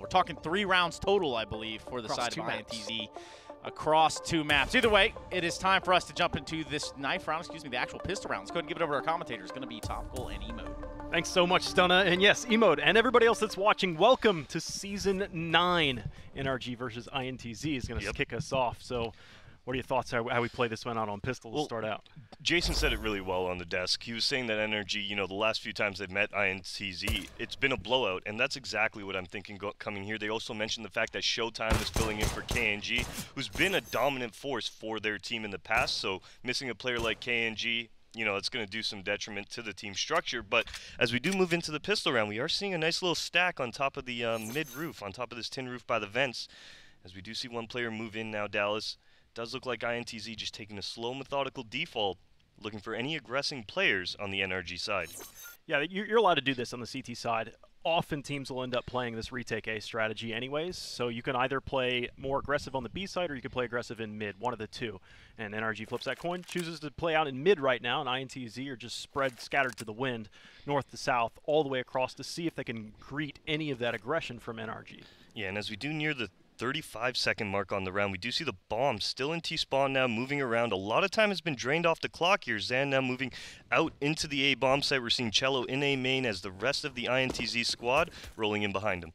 talking 3 rounds total, I believe, for the side of INTZ across 2 maps. Either way, it is time for us to jump into this knife round, the actual pistol round. Let's go ahead and give it over to our commentators. It's going to be Topical and E-Mode. Thanks so much, Stunna. And yes, E-Mode and everybody else that's watching, welcome to Season 9. NRG versus INTZ is going to kick us off. So what are your thoughts how we play this one out on pistol to start out? Jason said it really well on the desk. He was saying that NRG, you know, the last few times they've met INTZ, it's been a blowout, and that's exactly what I'm thinking coming here. They also mentioned the fact that Showtime is filling in for KNG, who's been a dominant force for their team in the past, so missing a player like KNG, you know, it's going to do some detriment to the team structure. But as we do move into the pistol round, we are seeing a nice little stack on top of the mid-roof, on top of this tin roof by the vents. As we do see one player move in now, Dallas. Does look like INTZ just taking a slow, methodical default, looking for any aggressing players on the NRG side. Yeah, you're allowed to do this on the CT side. Often teams will end up playing this retake A strategy anyways, so you can either play more aggressive on the B side or you can play aggressive in mid, one of the two. And NRG flips that coin, chooses to play out in mid right now, and INTZ are just scattered to the wind, north to south, all the way across to see if they can greet any of that aggression from NRG. Yeah, and as we do near the 35-second mark on the round, we do see the bomb still in T-spawn now, moving around. A lot of time has been drained off the clock here. Zan now moving out into the A bomb site. We're seeing Cello in A main as the rest of the INTZ squad rolling in behind him.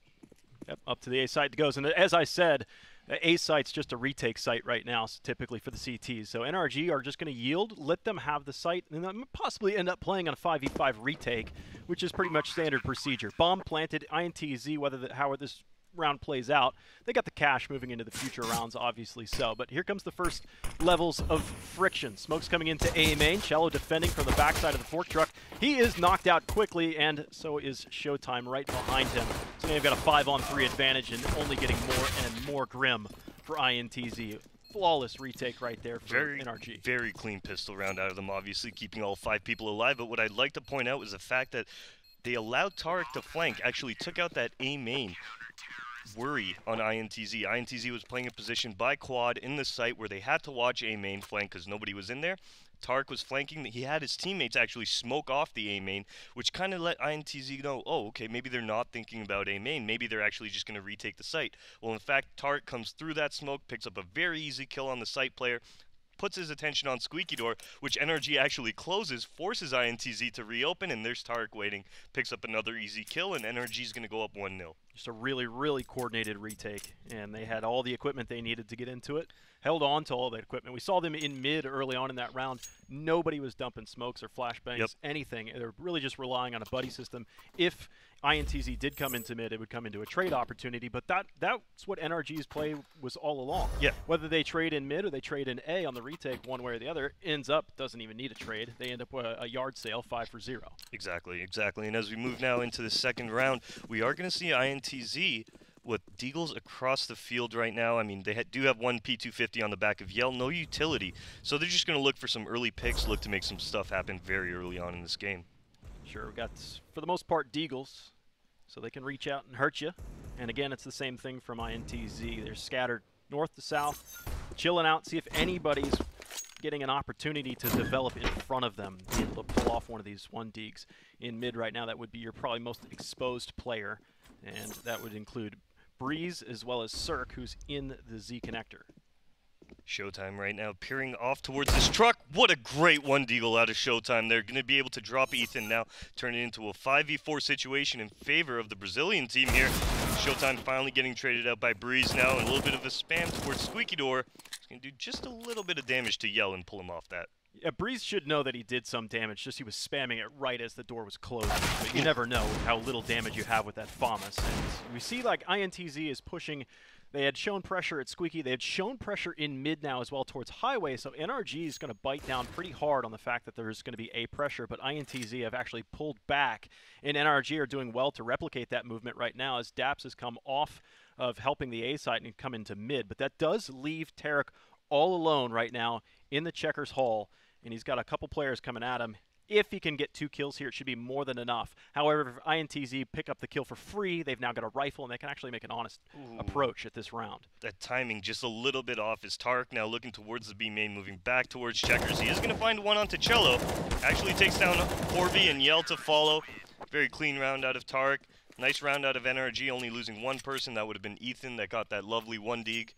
Yep, up to the A site it goes. And as I said, A site's just a retake site right now, typically for the CTs. So NRG are just going to yield, let them have the site, and then possibly end up playing on a 5v5 retake, which is pretty much standard procedure. Bomb planted, INTZ, how this round plays out, they got the cash moving into the future rounds, obviously so. But here comes the first levels of friction. Smoke's coming into A main, Cello defending from the backside of the fork truck. He is knocked out quickly, and so is Showtime right behind him. So they've got a 5-on-3 advantage and only getting more and more grim for INTZ. Flawless retake right there for NRG. Very clean pistol round out of them, obviously keeping all 5 people alive. But what I'd like to point out was the fact that they allowed Tarek to flank, actually took out that A main worry on INTZ. INTZ was playing a position by quad in the site where they had to watch A main flank because nobody was in there. Tarek was flanking. He had his teammates actually smoke off the A main, which kind of let INTZ know, oh, okay, maybe they're not thinking about A main. Maybe they're actually just going to retake the site. Well, in fact, Tarek comes through that smoke, picks up a very easy kill on the site player, puts his attention on Squeaky Door, which NRG actually closes, forces INTZ to reopen, and there's Tarek waiting, picks up another easy kill, and NRG's going to go up 1-0. Just a really, really coordinated retake, and they had all the equipment they needed to get into it, held on to all that equipment. We saw them in mid early on in that round. Nobody was dumping smokes or flashbangs, anything. They're really just relying on a buddy system. If INTZ did come into mid, it would come into a trade opportunity, but that's what NRG's play was all along. Yeah. Whether they trade in mid or they trade in A on the retake one way or the other, ends up, doesn't even need a trade. They end up with a yard sale 5-for-0. Exactly, exactly. And as we move now into the second round, we are going to see INTZ with Deagles across the field right now. I mean, they do have one P250 on the back of Yell, no utility. So they're just going to look for some early picks, look to make some stuff happen very early on in this game. Sure, we got, for the most part, Deagles, so they can reach out and hurt you. And again, it's the same thing from INTZ. They're scattered north to south, chilling out, see if anybody's getting an opportunity to develop in front of them, be able to pull off one of these 1-deags. In mid right now, that would be your probably most exposed player, and that would include Breeze as well as Cirque, who's in the Z connector. Showtime right now peering off towards this truck. What a great 1-deagle out of Showtime. They're going to be able to drop Ethan now, turn it into a 5v4 situation in favor of the Brazilian team here. Showtime finally getting traded out by Breeze now, and a little bit of a spam towards Squeaky Door. He's going to do just a little bit of damage to Yell and pull him off that. Yeah, Breeze should know that he did some damage, just he was spamming it right as the door was closing. But you never know how little damage you have with that FAMAS. And we see like INTZ is pushing. They had shown pressure at Squeaky. They had shown pressure in mid now as well towards Highway. So NRG is going to bite down pretty hard on the fact that there's going to be A pressure. But INTZ have actually pulled back. And NRG are doing well to replicate that movement right now as Daps has come off of helping the A side and come into mid. But that does leave Tarek all alone right now in the checkers hall. And he's got a couple players coming at him. If he can get 2 kills here, it should be more than enough. However, if INTZ pick up the kill for free, they've now got a rifle, and they can actually make an honest approach at this round. That timing just a little bit off is Tarek now looking towards the B main, moving back towards checkers. He is going to find one onto Cello. Actually takes down Corby and Yell to follow. Very clean round out of Tarek. Nice round out of NRG, only losing one person. That would have been Ethan that got that lovely 1 dig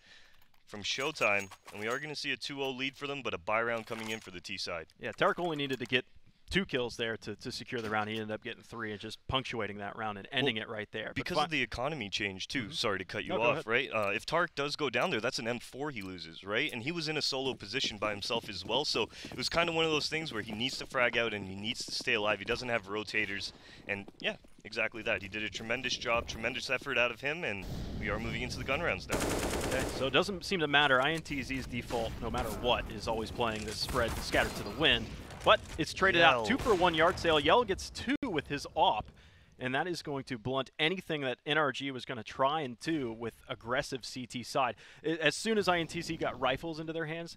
from Showtime. And we are going to see a 2-0 lead for them, but a buy round coming in for the T side. Yeah, Tarek only needed to get 2 kills there to secure the round. He ended up getting 3 and just punctuating that round and ending it right there. Because of the economy change, too. Sorry to cut you off, right? If Tarek does go down there, that's an M4 he loses, right? And he was in a solo position by himself as well, so it was kind of one of those things where he needs to frag out and he needs to stay alive. He doesn't have rotators, and yeah, exactly that. He did a tremendous job, tremendous effort out of him, and we are moving into the gun rounds now. Okay, so it doesn't seem to matter. INTZ's default, no matter what, is always playing this spread scattered to the wind. But it's traded out 2 for 1 yard sale. Yell gets 2 with his AWP, and that is going to blunt anything that NRG was going to try and do with aggressive CT side. As soon as INTZ got rifles into their hands,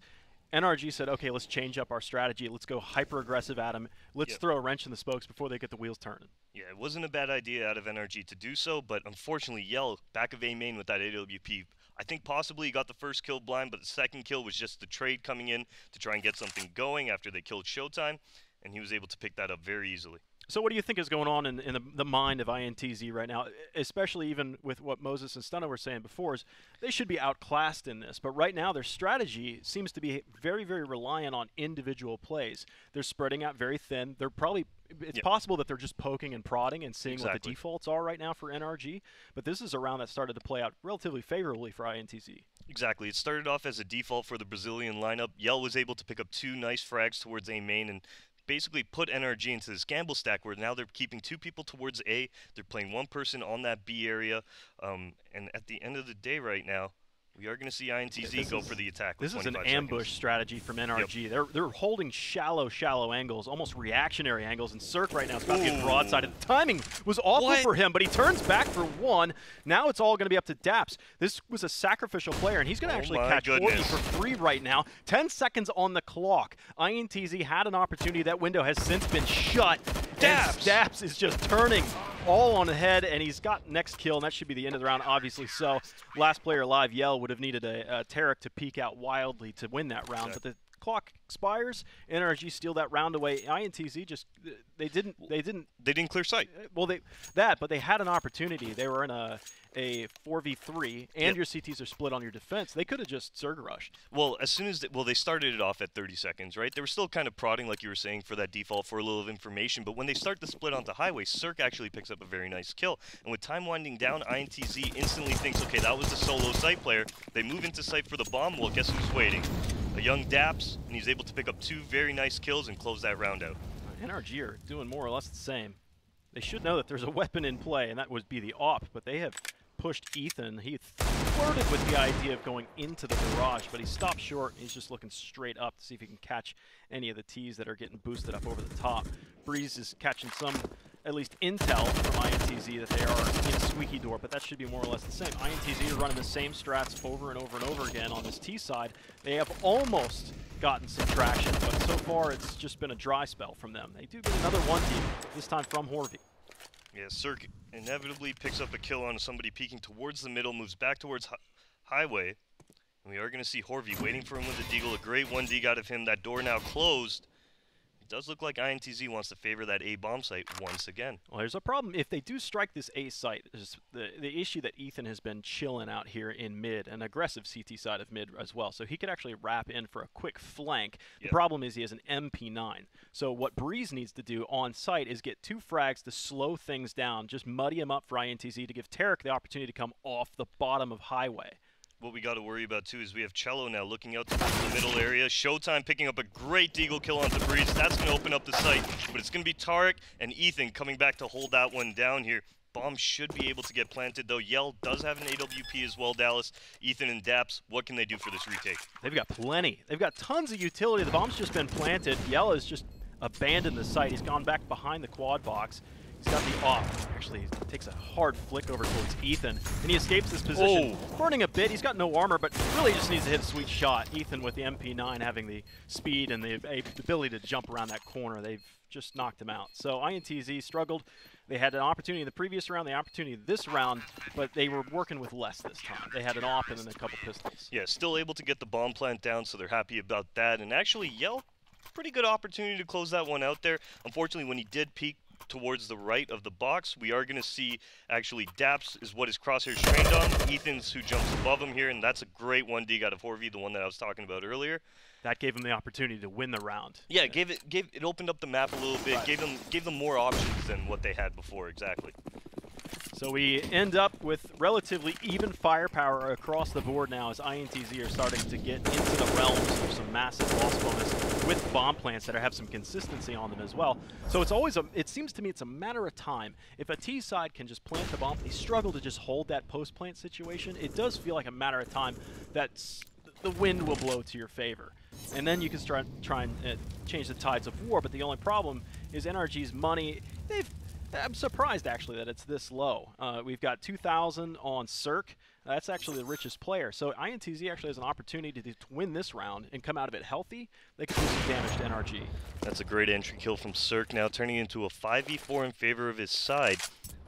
NRG said, okay, let's change up our strategy. Let's go hyper-aggressive at them. Let's throw a wrench in the spokes before they get the wheels turning. Yeah, it wasn't a bad idea out of NRG to do so, but unfortunately, Yell, back of A main with that AWP. I think possibly he got the first kill blind, but the second kill was just the trade coming in to try and get something going after they killed Showtime, and he was able to pick that up very easily. So what do you think is going on in the mind of INTZ right now, especially even with what Moses and Stunna were saying before, is they should be outclassed in this, but right now their strategy seems to be very, very reliant on individual plays. They're spreading out very thin. They're probably, it's possible that they're just poking and prodding and seeing what the defaults are right now for NRG, but this is a round that started to play out relatively favorably for INTZ. Exactly. It started off as a default for the Brazilian lineup. Yell was able to pick up 2 nice frags towards A main and basically put NRG into this gamble stack where now they're keeping 2 people towards A. They're playing 1 person on that B area. And at the end of the day right now, we are going to see INTZ go for the attack. This is an ambush strategy from NRG. They're holding shallow angles, almost reactionary angles, and Cirque right now is about to get broadsided. The timing was awful for him, but he turns back for 1. Now it's all going to be up to Daps. This was a sacrificial player, and he's going to actually catch 40 for 3 right now. 10 seconds on the clock. INTZ had an opportunity. That window has since been shut. Daps is just turning all on ahead, and he's got next kill, and that should be the end of the round, obviously. So last player alive, Yell, would have needed a Tarek to peek out wildly to win that round, but the clock expires. NRG steal that round away. INTZ just they didn't clear sight. Well, but they had an opportunity. They were in a 4v3, and your CTs are split on your defense. They could have just Zerg rushed. Well, as soon as they started it off at 30 seconds, right? They were still kind of prodding, like you were saying, for that default for a little of information. But when they start the split onto highway, Cirque actually picks up a very nice kill. And with time winding down, INTZ instantly thinks, okay, that was the solo site player. They move into site for the bomb. Well, guess who's waiting? A young Daps, and he's able to pick up 2 very nice kills and close that round out. NRG are doing more or less the same. They should know that there's a weapon in play, and that would be the AWP, but they have pushed Ethan. He flirted with the idea of going into the garage, but he stopped short. He's just looking straight up to see if he can catch any of the Ts that are getting boosted up over the top. Breeze is catching some, at least intel from INTZ that they are in Squeaky Door, but that should be more or less the same. INTZ are running the same strats over and over and over again on this T side. They have almost gotten some traction, but so far it's just been a dry spell from them. They do get another 1D, this time from Horvey. Yeah, Cirque inevitably picks up a kill on somebody peeking towards the middle, moves back towards highway. And we are going to see Horvey waiting for him with a deagle. A great 1D out of him. That door now closed. It does look like INTZ wants to favor that A bomb site once again. Well, there's a problem. If they do strike this A site, there's the issue that Ethan has been chilling out here in mid, an aggressive CT side of mid as well. So he could actually wrap in for a quick flank. The problem is he has an MP9. So what Breeze needs to do on site is get 2 frags to slow things down, just muddy him up for INTZ to give Tarek the opportunity to come off the bottom of highway. What we got to worry about, too, is we have Cello now looking out towards the middle area. Showtime picking up a great deagle kill onto Breeze. That's going to open up the site, but it's going to be Tarek and Ethan coming back to hold that one down here. Bomb should be able to get planted, though. Yell does have an AWP as well, Dallas. Ethan and Daps, what can they do for this retake? They've got plenty. They've got tons of utility. The bomb's just been planted. Yell has just abandoned the site. He's gone back behind the quad box. He's got the off. Actually, he takes a hard flick over towards Ethan, and he escapes this position. Burning a bit. He's got no armor, but really just needs to hit a sweet shot. Ethan with the MP9 having the speed and the ability to jump around that corner. They've just knocked him out. So INTZ struggled. They had an opportunity in the previous round, the opportunity this round, but they were working with less this time. They had an AWP and then a couple pistols. Yeah, still able to get the bomb plant down, so they're happy about that. And actually, Yell, pretty good opportunity to close that one out there. Unfortunately, when he did peek, towards the right of the box. We are going to see, actually, Daps is what his crosshairs trained on. Ethan's who jumps above him here, and that's a great 1D out of Horvey, the one that I was talking about earlier. That gave him the opportunity to win the round. Yeah, it opened up the map a little bit, Right. gave them more options than what they had before, exactly. So we end up with relatively even firepower across the board now as INTZ are starting to get into the realms of some massive loss bonus with bomb plants that have some consistency on them as well. So it's always it seems to me it's a matter of time. If a T side can just plant the bomb, they struggle to just hold that post-plant situation. It does feel like a matter of time that the wind will blow to your favor. And then you can try and change the tides of war, but the only problem is NRG's money. I'm surprised, actually, that it's this low. We've got 2,000 on Cirque. That's actually the richest player. So INTZ actually has an opportunity to win this round and come out of it healthy. They could do some damage to NRG. That's a great entry kill from Cirque, now turning into a 5v4 in favor of his side.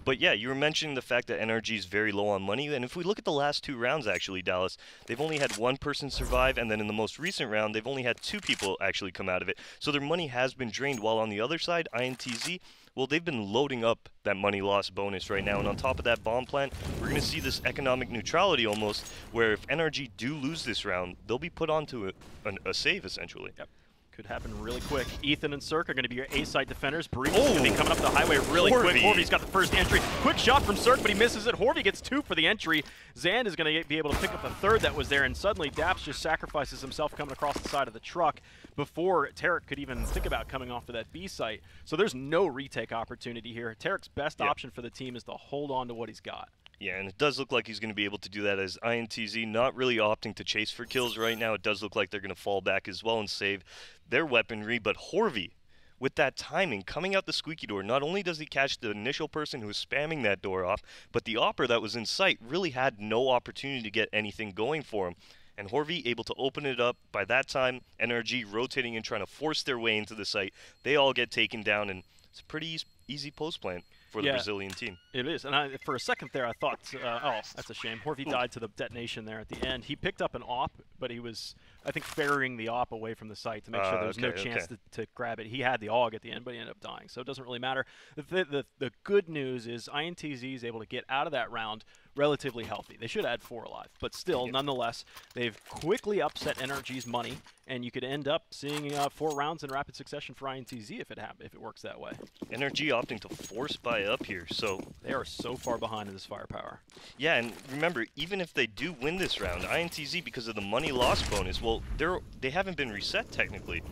But yeah, you were mentioning the fact that NRG is very low on money, and if we look at the last 2 rounds, actually, Dallas, they've only had 1 person survive, and then in the most recent round, they've only had 2 people actually come out of it. So their money has been drained, while on the other side, INTZ, well, they've been loading up that money loss bonus right now, and on top of that bomb plant, we're going to see this economic neutrality almost, where if NRG do lose this round, they'll be put onto a save, essentially. Yep. Could happen really quick. Ethan and Cirque are going to be your A-side defenders. Breeze is going to be coming up the highway really quick. Horvey's got the first entry. Quick shot from Cirque, but he misses it. Horvey gets 2 for the entry. Zand is going to be able to pick up the 3rd that was there, and suddenly Daps just sacrifices himself coming across the side of the truck before Tarek could even think about coming off to that B site. So there's no retake opportunity here. Tarek's best option for the team is to hold on to what he's got. Yeah, and it does look like he's going to be able to do that, as INTZ not really opting to chase for kills right now. It does look like they're going to fall back as well and save their weaponry. But Horvey, with that timing, coming out the squeaky door, not only does he catch the initial person who was spamming that door off, but the opper that was in sight really had no opportunity to get anything going for him. And Horvey able to open it up. By that time, NRG rotating and trying to force their way into the site. They all get taken down, and it's a pretty easy post plant for the Brazilian team. It is, and for a second there I thought, oh, that's a shame. Horvey died to the detonation there at the end. He picked up an AWP, but he was, I think, ferrying the AWP away from the site to make sure there was no chance to grab it. He had the AUG at the end, but he ended up dying, so it doesn't really matter. The good news is INTZ is able to get out of that round relatively healthy. They should add 4 alive, but still, nonetheless, they've quickly upset NRG's money, and you could end up seeing 4 rounds in rapid succession for INTZ if it works that way. NRG opting to force buy up here, so they are so far behind in this firepower. Yeah, and remember, even if they do win this round, INTZ, because of the money loss bonus, well, they haven't been reset technically,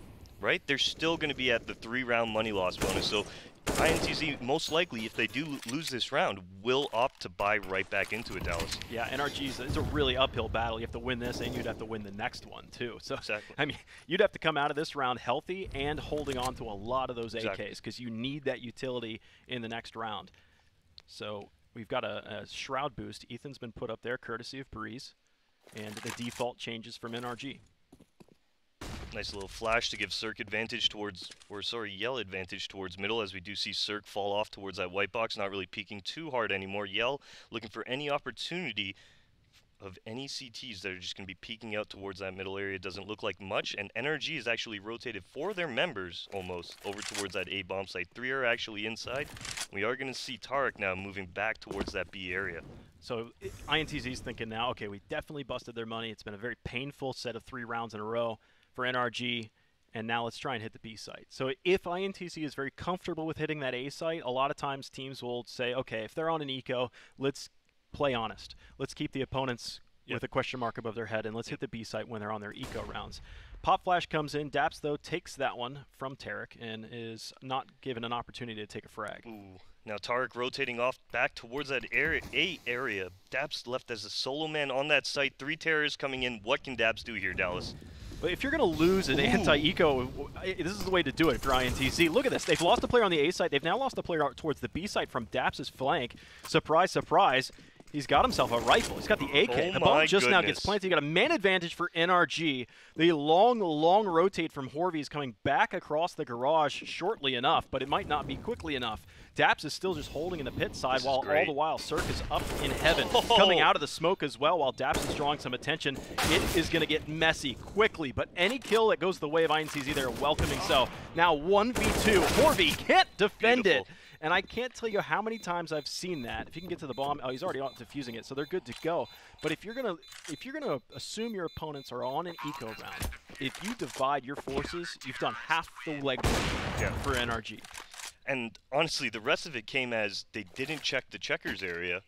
right? They're still going to be at the 3-round money loss bonus, so INTZ, most likely, if they do lose this round, will opt to buy right back into it, Dallas. Yeah, NRG's, it's a really uphill battle. You have to win this, and you'd have to win the next one, too. So, exactly. I mean, you'd have to come out of this round healthy and holding on to a lot of those AKs, because you need that utility in the next round. So we've got a Shroud boost. Ethan's been put up there, courtesy of Breeze, and the default changes from NRG. Nice little flash to give Cirque advantage towards, or sorry, Yell advantage towards middle, as we do see Cirque fall off towards that white box, not really peeking too hard anymore. Yell looking for any opportunity of any CTs that are just going to be peeking out towards that middle area. Doesn't look like much, and NRG is actually rotated for their members almost over towards that A bomb site. 3 are actually inside. We are going to see Tarek now moving back towards that B area. So INTZ's thinking now, okay, we definitely busted their money. It's been a very painful set of 3 rounds in a row for NRG, and now let's try and hit the B site. So if INTZ is very comfortable with hitting that A site, a lot of times teams will say, okay, if they're on an eco, let's play honest. Let's keep the opponents with a question mark above their head, and let's hit the B site when they're on their eco rounds. Pop Flash comes in. Daps, though, takes that one from Tarek and is not given an opportunity to take a frag. Ooh. Now Tarek rotating off back towards that A area. Daps left as a solo man on that site. 3 terrorists coming in. What can Daps do here, Dallas? But if you're going to lose an anti-eco, this is the way to do it if you're INTZ. Look at this. They've lost a player on the A site. They've now lost a player out towards the B site from Daps' flank. Surprise, surprise. He's got himself a rifle. He's got the AK. The bomb just now gets planted. You got a man advantage for NRG. The long rotate from Horvey is coming back across the garage shortly enough, but it might not be quickly enough. Daps is still just holding in the pit side, while all the while Cirque is up in heaven, coming out of the smoke as well, while Daps is drawing some attention. It is going to get messy quickly, but any kill that goes the way of INTZ, they're welcoming. So now 1v2. Horvey can't defend it. And I can't tell you how many times I've seen that. If you can get to the bomb, oh, he's already on defusing it, so they're good to go. But if you're gonna assume your opponents are on an eco round, if you divide your forces, you've done half the legwork for NRG. And honestly, the rest of it came as they didn't check the checkers area.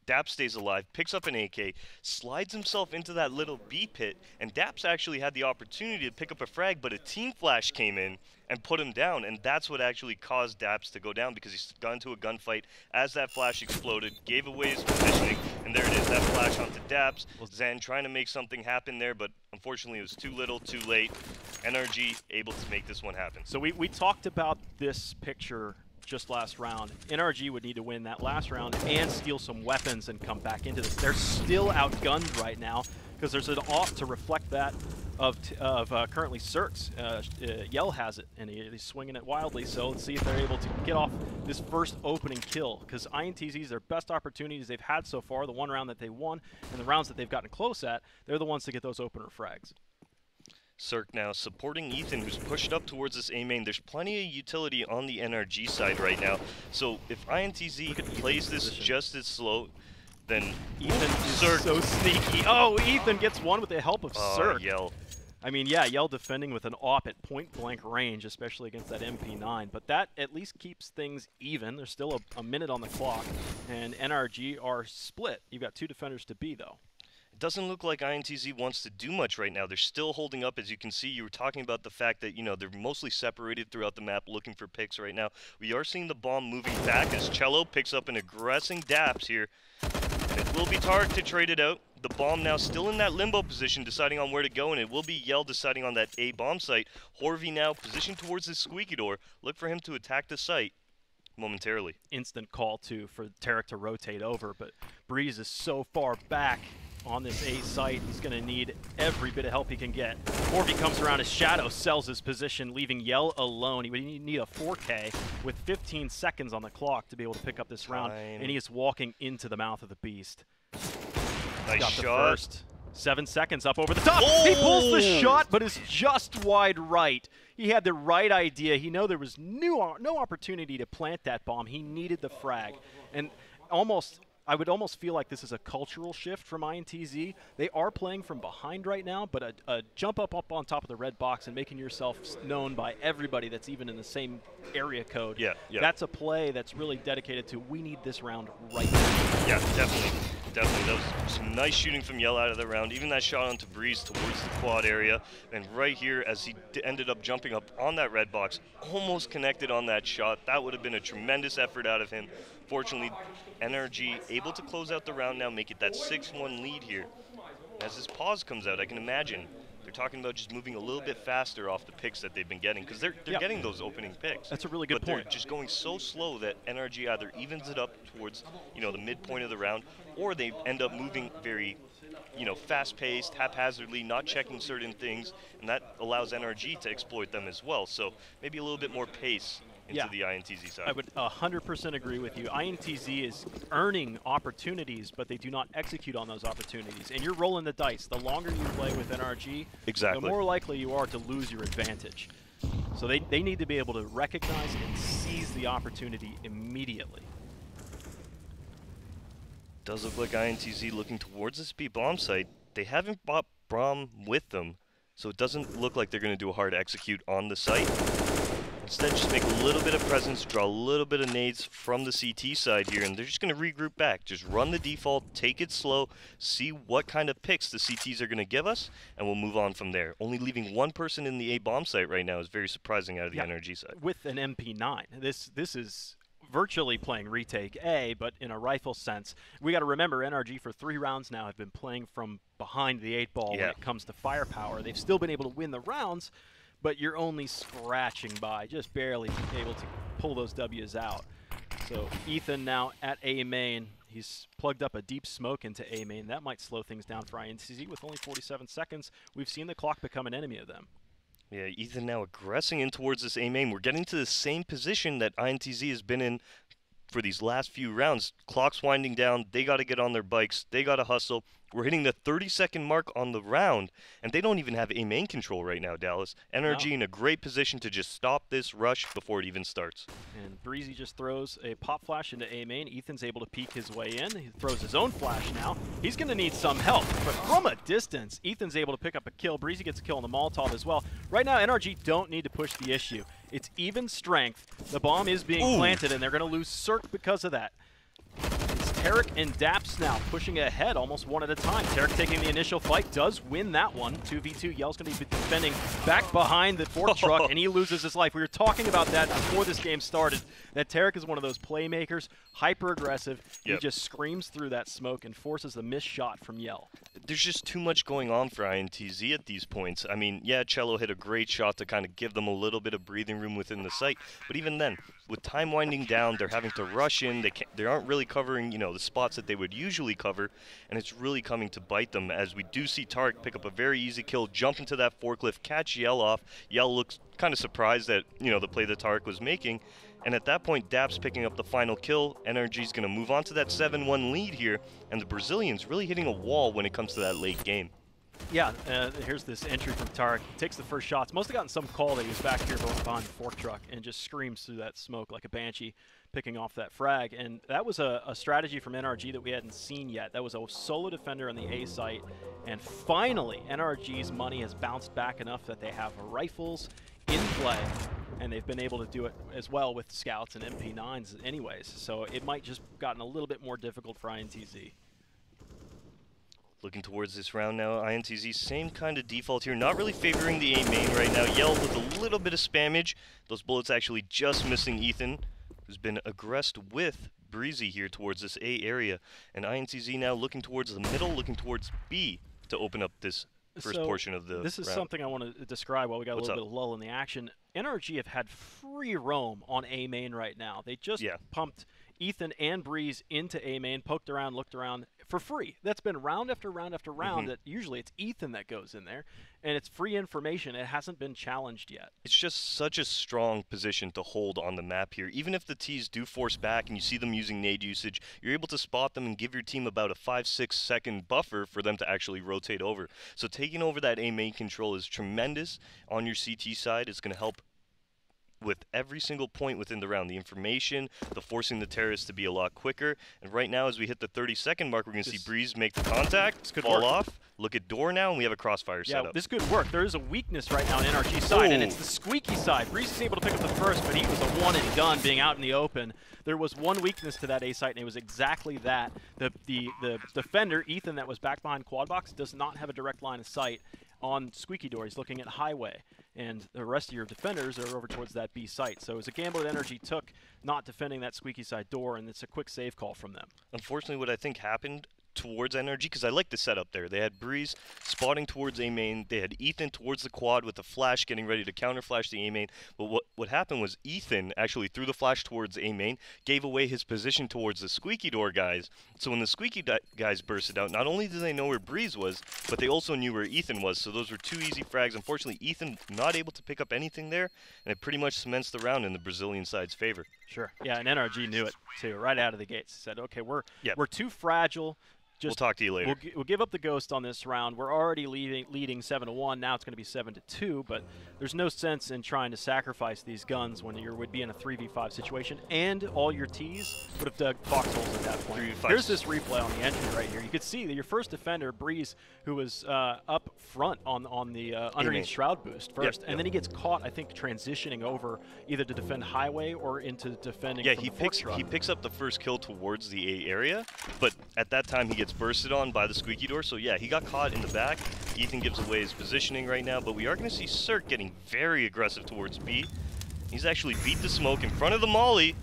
Daps stays alive, picks up an AK, slides himself into that little B pit, and Daps actually had the opportunity to pick up a frag, but a team flash came in and put him down, and that's what actually caused Daps to go down, because he got into a gunfight as that flash exploded, gave away his positioning, and there it is, that flash onto Daps. Zen trying to make something happen there, but unfortunately it was too little, too late. NRG able to make this one happen. So we talked about this picture just last round. NRG would need to win that last round and steal some weapons and come back into this. They're still outgunned right now because there's an off to reflect that of currently Cirque's. Yell has it, and he's swinging it wildly, so let's see if they're able to get off this first opening kill, because INTZ's their best opportunities they've had so far, the one round that they won, and the rounds that they've gotten close at, they're the ones to get those opener frags. Cirque now supporting Ethan, who's pushed up towards this A main. There's plenty of utility on the NRG side right now. So if INTZ plays this just as slow, then Ethan is so sneaky. Oh, Ethan gets one with the help of Cirque. Yell. I mean, yeah, Yell defending with an AWP at point-blank range, especially against that MP9. But that at least keeps things even. There's still a minute on the clock, and NRG are split. You've got 2 defenders to B, though. It doesn't look like INTZ wants to do much right now. They're still holding up. As you can see, you were talking about the fact that, you know, they're mostly separated throughout the map looking for picks right now. We are seeing the bomb moving back as Cello picks up an aggressing Daps here. And it will be Tarek to trade it out. The bomb now still in that limbo position, deciding on where to go, and it will be Yell deciding on that A bomb site. Horvey now positioned towards the squeaky door. Look for him to attack the site momentarily. Instant call, too, for Tarek to rotate over, but Breeze is so far back on this A site, he's going to need every bit of help he can get. Horvey comes around his shadow, sells his position, leaving Yell alone. He would need a 4K with 15 seconds on the clock to be able to pick up this round, and he is walking into the mouth of the beast. Nice got shot. The first. 7 seconds up over the top. Oh! He pulls the shot, but is just wide right. He had the right idea. He knew there was no opportunity to plant that bomb. He needed the frag. And I would almost feel like this is a cultural shift from INTZ. They are playing from behind right now, but a jump up on top of the red box and making yourself known by everybody that's even in the same area code. Yeah. That's a play that's really dedicated to, we need this round right now. Yeah, definitely. That was some nice shooting from Yell out of the round. Even that shot onto Breeze towards the quad area. And right here, as he ended up jumping up on that red box, almost connected on that shot. That would have been a tremendous effort out of him. Fortunately, NRG able to close out the round now, make it that 6-1 lead here. As this pause comes out, I can imagine they're talking about just moving a little bit faster off the picks that they've been getting, because they're getting those opening picks. That's a really good point. They're just going so slow that NRG either evens it up towards, you know, the midpoint of the round, or they end up moving very, you know, fast-paced, haphazardly, not checking certain things, and that allows NRG to exploit them as well. So maybe a little bit more pace into the INTZ side. I would 100% agree with you. INTZ is earning opportunities, but they do not execute on those opportunities. And you're rolling the dice. The longer you play with NRG, the more likely you are to lose your advantage. So they need to be able to recognize and seize the opportunity immediately. Does look like INTZ looking towards this B bomb site. They haven't brought Braum with them, so it doesn't look like they're going to do a hard execute on the site. Instead, just make a little bit of presence, draw a little bit of nades from the CT side here, and they're just going to regroup back. Just run the default, take it slow, see what kind of picks the CTs are going to give us, and we'll move on from there. Only leaving one person in the A bomb site right now is very surprising out of the NRG side. With an MP9, this is virtually playing retake A, but in a rifle sense. We got to remember, NRG for 3 rounds now have been playing from behind the 8-ball when it comes to firepower. They've still been able to win the rounds, but you're only scratching by, just barely able to pull those W's out. So Ethan now at A main. He's plugged up a deep smoke into A main. That might slow things down for INTZ with only 47 seconds. We've seen the clock become an enemy of them. Yeah, Ethan now aggressing in towards this A main. We're getting to the same position that INTZ has been in for these last few rounds. Clock's winding down. They got to get on their bikes. They got to hustle. We're hitting the 30-second mark on the round, and they don't even have A main control right now, Dallas. NRG in a great position to just stop this rush before it even starts. And Breezy just throws a pop flash into A main. Ethan's able to peek his way in. He throws his own flash now. He's going to need some help, but from a distance, Ethan's able to pick up a kill. Breezy gets a kill on the Molotov as well. Right now, NRG don't need to push the issue. It's even strength. The bomb is being planted, and they're going to lose Cirque because of that. It's Tarek and Daps now pushing ahead almost one at a time. Tarek taking the initial fight, does win that one. 2v2, Yell's going to be defending back behind the fork truck, and he loses his life. We were talking about that before this game started, that Tarek is one of those playmakers, hyper-aggressive. He just screams through that smoke and forces a missed shot from Yell. There's just too much going on for INTZ at these points. I mean, yeah, Cello hit a great shot to kind of give them a little bit of breathing room within the site, but even then, with time winding down, they're having to rush in. They aren't really covering, you know, the spots that they would usually cover, and it's really coming to bite them, as we do see Tarek pick up a very easy kill, jump into that forklift, catch Yell off. Yell looks kind of surprised at, you know, the play that Tarek was making, and at that point, Daps picking up the final kill. NRG's going to move on to that 7-1 lead here, and the Brazilians really hitting a wall when it comes to that late game. Yeah, here's this entry from Tarek. He takes the first shots. Must have gotten some call that he was back here behind the fork truck and just screams through that smoke like a banshee, picking off that frag. And that was a strategy from NRG that we hadn't seen yet. That was a solo defender on the A site. And finally, NRG's money has bounced back enough that they have rifles in play, and they've been able to do it as well with scouts and MP9s anyways. So it might just gotten a little bit more difficult for INTZ. Looking towards this round now, INTZ, same kind of default here, not really favoring the A main right now. Yell with a little bit of spammage. Those bullets actually just missing Ethan, who's been aggressed with Breezy here towards this A area. And INTZ now looking towards the middle, looking towards B to open up this first portion of the This is round. something I want to describe while we got a little bit of lull in the action. NRG have had free roam on A main right now. They just pumped Ethan and Breeze into A main, poked around, looked around for free. That's been round after round after round. That usually it's Ethan that goes in there, and it's free information. It hasn't been challenged yet. It's just such a strong position to hold on the map here. Even if the Ts do force back and you see them using nade usage, you're able to spot them and give your team about a 5-6 second buffer for them to actually rotate over. So taking over that A main control is tremendous on your CT side. It's going to help with every single point within the round. The information, the forcing the terrorists to be a lot quicker. And right now, as we hit the 30-second mark, we're going to see Breeze make the contact, fall off, look at door now, and we have a crossfire set up. This could work. There is a weakness right now on NRG's side, and it's the squeaky side. Breeze is able to pick up the first, but he was a one and done being out in the open. There was one weakness to that A site, and it was exactly that. The defender, Ethan, that was back behind quad box, does not have a direct line of sight on squeaky door. He's looking at highway, and the rest of your defenders are over towards that B site. So it was a gamble that NRG took, not defending that squeaky side door, and it's a quick save call from them. Unfortunately, what I think happened towards NRG, because I like the setup there. They had Breeze spotting towards A main. They had Ethan towards the quad with the flash, getting ready to counter flash the A main. But what happened was Ethan actually threw the flash towards A main, gave away his position towards the squeaky door guys. So when the squeaky guys bursted out, not only did they know where Breeze was, but they also knew where Ethan was. So those were two easy frags. Unfortunately, Ethan not able to pick up anything there, and it pretty much cements the round in the Brazilian side's favor. Sure. Yeah, and NRG knew it too, right out of the gates. Said, okay, we're too fragile. We'll talk to you later. We'll give up the ghost on this round. We're already leading 7-1. Now it's going to be 7-2, but there's no sense in trying to sacrifice these guns when you would be in a 3v5 situation, and all your Ts would have dug foxholes at that point. Here's this replay on the entry right here. You could see that your first defender, Breeze, who was up front on the underneath shroud boost first, and then he gets caught, I think, transitioning over either to defend highway or into defending from the fork truck. He picks up the first kill towards the A area, but at that time he gets bursted on by the squeaky door, so yeah, he got caught in the back. Ethan gives away his positioning right now, but we are going to see Cirque getting very aggressive towards B. He's actually beat the smoke in front of the molly,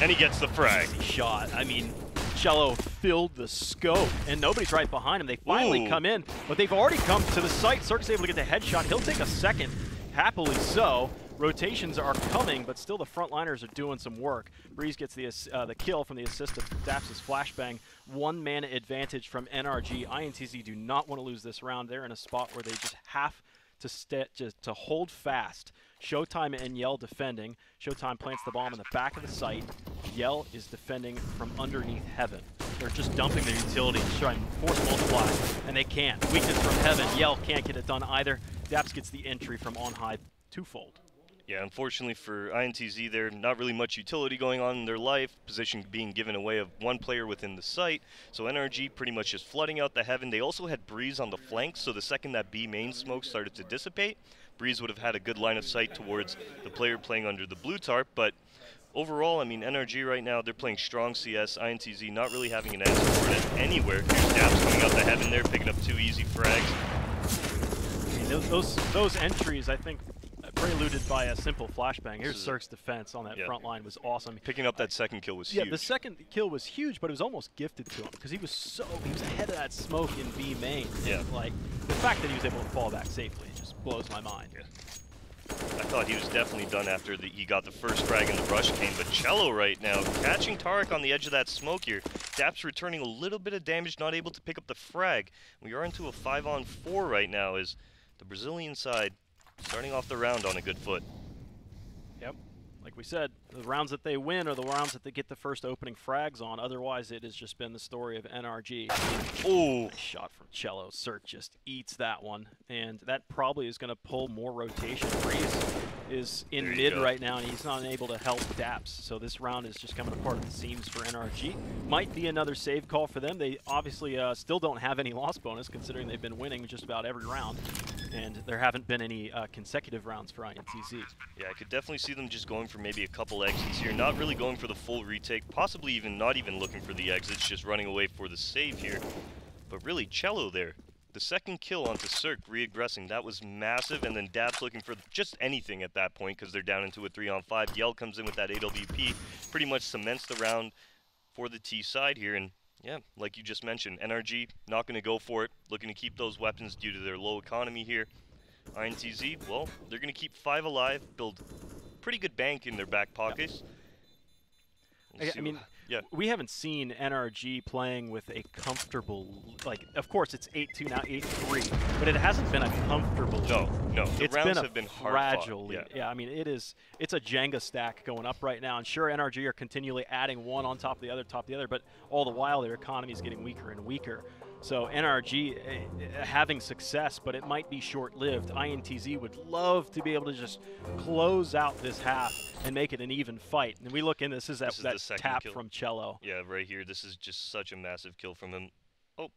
and he gets the frag. Easy shot. I mean, Cello filled the scope, and nobody's right behind him. They finally come in, but they've already come to the site. Cirque's able to get the headshot. He'll take a second, happily so. Rotations are coming, but still the frontliners are doing some work. Breeze gets the kill from the assist of Daps' flashbang. 1 mana advantage from NRG. INTZ do not want to lose this round. They're in a spot where they just have to hold fast. Showtime and Yell defending. Showtime plants the bomb in the back of the site. Yell is defending from underneath Heaven. They're just dumping their utility and trying to force multiply, and they can't. Weakness from Heaven. Yell can't get it done either. Daps gets the entry from on high twofold. Yeah, unfortunately for INTZ, there not really much utility going on in their life, position being given away of one player within the site, so NRG pretty much just flooding out the Heaven. They also had Breeze on the flank, so the second that B main smoke started to dissipate, Breeze would have had a good line of sight towards the player playing under the blue tarp, but overall, I mean, NRG right now, they're playing strong CS, INTZ not really having an answer for it anywhere. Here's Daps coming out the Heaven there, picking up 2 easy frags. I mean, those entries, I think, preluded by a simple flashbang. Here's Cirque's defense on that front line was awesome. Picking up that second kill was huge. Yeah, the second kill was huge, but it was almost gifted to him because he was ahead of that smoke in B main. Yeah. Like, the fact that he was able to fall back safely just blows my mind. Yeah. I thought he was definitely done after he got the first frag in the rush cane, but Cello right now catching Tarek on the edge of that smoke here. Daps returning a little bit of damage, not able to pick up the frag. We are into a 5-on-4 right now as the Brazilian side starting off the round on a good foot. Yep. Like we said, the rounds that they win are the rounds that they get the first opening frags on. Otherwise, it has just been the story of NRG. Oh, nice shot from Cello. Cirque just eats that one, and that probably is going to pull more rotation. Breeze is in mid right now, and he's not able to help Daps. So this round is just coming apart at the seams for NRG. Might be another save call for them. They obviously still don't have any loss bonus, considering they've been winning just about every round. And there haven't been any consecutive rounds for INTZ. Yeah, I could definitely see them just going for maybe a couple exits here, not really going for the full retake, possibly even not even looking for the exits, just running away for the save here. But really, Cello there, the second kill onto Cirque, re-aggressing, that was massive, and then Daps looking for just anything at that point because they're down into a 3-on-5. Yell comes in with that AWP, pretty much cements the round for the T side here, and yeah, like you just mentioned, NRG not going to go for it, looking to keep those weapons due to their low economy here. INTZ, well, they're going to keep 5 alive, build pretty good bank in their back pockets. I mean, we haven't seen NRG playing with a comfortable, like, of course it's 8-2 now, 8-3, but it hasn't been a comfortable lead. No, the it's rounds been have been fragile hard fought. Yeah, I mean, it's a Jenga stack going up right now, and sure, NRG are continually adding one on top of the other, but all the while their economy is getting weaker and weaker. So NRG having success, but it might be short-lived. INTZ would love to be able to just close out this half and make it an even fight. And we look in, this is that tap from Cello. Yeah, right here. This is just such a massive kill from him. Oh.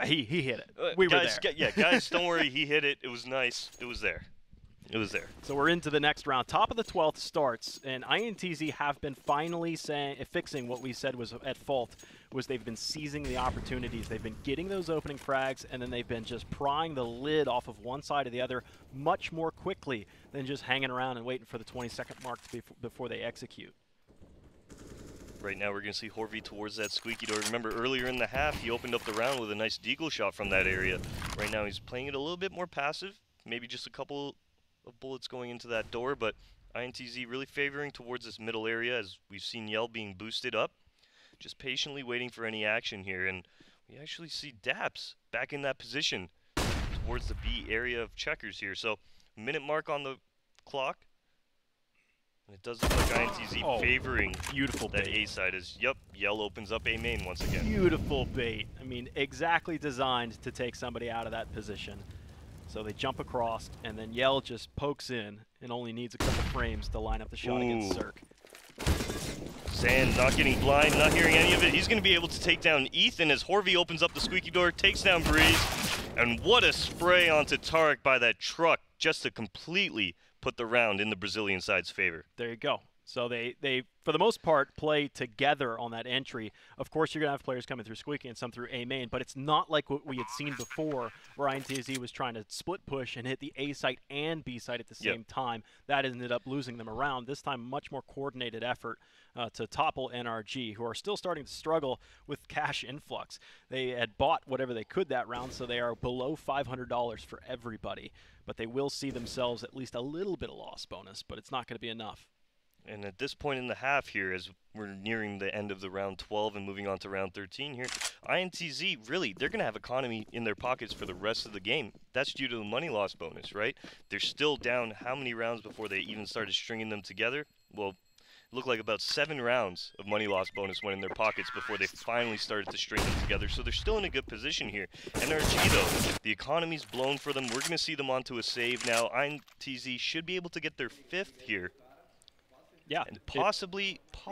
He hit it. We were there. Yeah, guys, don't worry. He hit it. It was nice. It was there. It was there. So we're into the next round. Top of the 12th starts, and INTZ have been finally fixing what we said was at fault, was they've been seizing the opportunities. They've been getting those opening frags, and then they've been just prying the lid off of one side or the other much more quickly than just hanging around and waiting for the 20-second mark before they execute. Right now we're going to see Horvey towards that squeaky door. Remember earlier in the half, he opened up the round with a nice deagle shot from that area. Right now he's playing it a little bit more passive, maybe just a couple of bullets going into that door, but INTZ really favoring towards this middle area as we've seen Yell being boosted up. Just patiently waiting for any action here, and we actually see Daps back in that position towards the B area of checkers here. So minute mark on the clock, and it does look like INTZ favoring beautiful that bait. A side as Yell opens up A main once again. Beautiful bait. I mean, exactly designed to take somebody out of that position. So they jump across, and then Yell just pokes in and only needs a couple frames to line up the shot against Cirque. Sand not getting blind, not hearing any of it. He's going to be able to take down Ethan as Horvey opens up the squeaky door, takes down Breeze. And what a spray onto Tarek by that truck just to completely put the round in the Brazilian side's favor. There you go. So they for the most part, play together on that entry. Of course, you're going to have players coming through squeaky and some through A main, but it's not like what we had seen before where INTZ was trying to split push and hit the A site and B site at the same time. That ended up losing them around. This time, much more coordinated effort to topple NRG, who are still starting to struggle with cash influx. They had bought whatever they could that round, so they are below $500 for everybody. But they will see themselves at least a little bit of loss bonus, but it's not going to be enough. And at this point in the half here, as we're nearing the end of the round 12 and moving on to round 13 here, INTZ, really, they're going to have economy in their pockets for the rest of the game. That's due to the money loss bonus, right? They're still down how many rounds before they even started stringing them together? Well, it looked like about 7 rounds of money loss bonus went in their pockets before they finally started to string them together. So they're still in a good position here. NRG, though, the economy's blown for them. We're going to see them onto a save now. INTZ should be able to get their 5th here. Yeah, and possibly a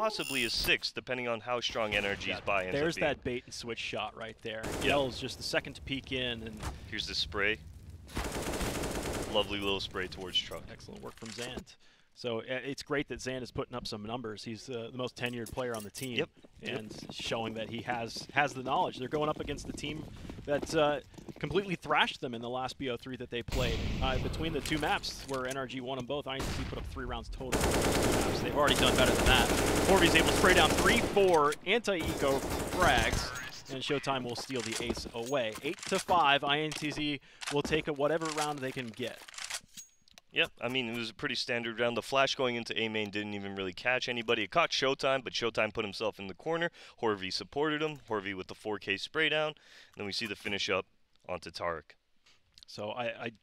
6th, depending on how strong NRG's buy ends up There's being. that bait and switch shot right there. Yell's just the second to peek in, and here's the spray. Lovely little spray towards Truck. Excellent work from Zand. So it's great that Zand is putting up some numbers. He's the most tenured player on the team, and showing that he has the knowledge. They're going up against the team that completely thrashed them in the last BO3 that they played. Between the 2 maps where NRG won them both, INTZ put up 3 rounds total. They've already done better than that. Corby's able to spray down 3-4 anti-eco frags, and Showtime will steal the ace away. 8-5, INTZ will take whatever round they can get. Yep, I mean, it was a pretty standard round. The flash going into A main didn't even really catch anybody. It caught Showtime, but Showtime put himself in the corner. Horvey supported him. Horvey with the 4K spray down. And then we see the finish up onto Tarek. So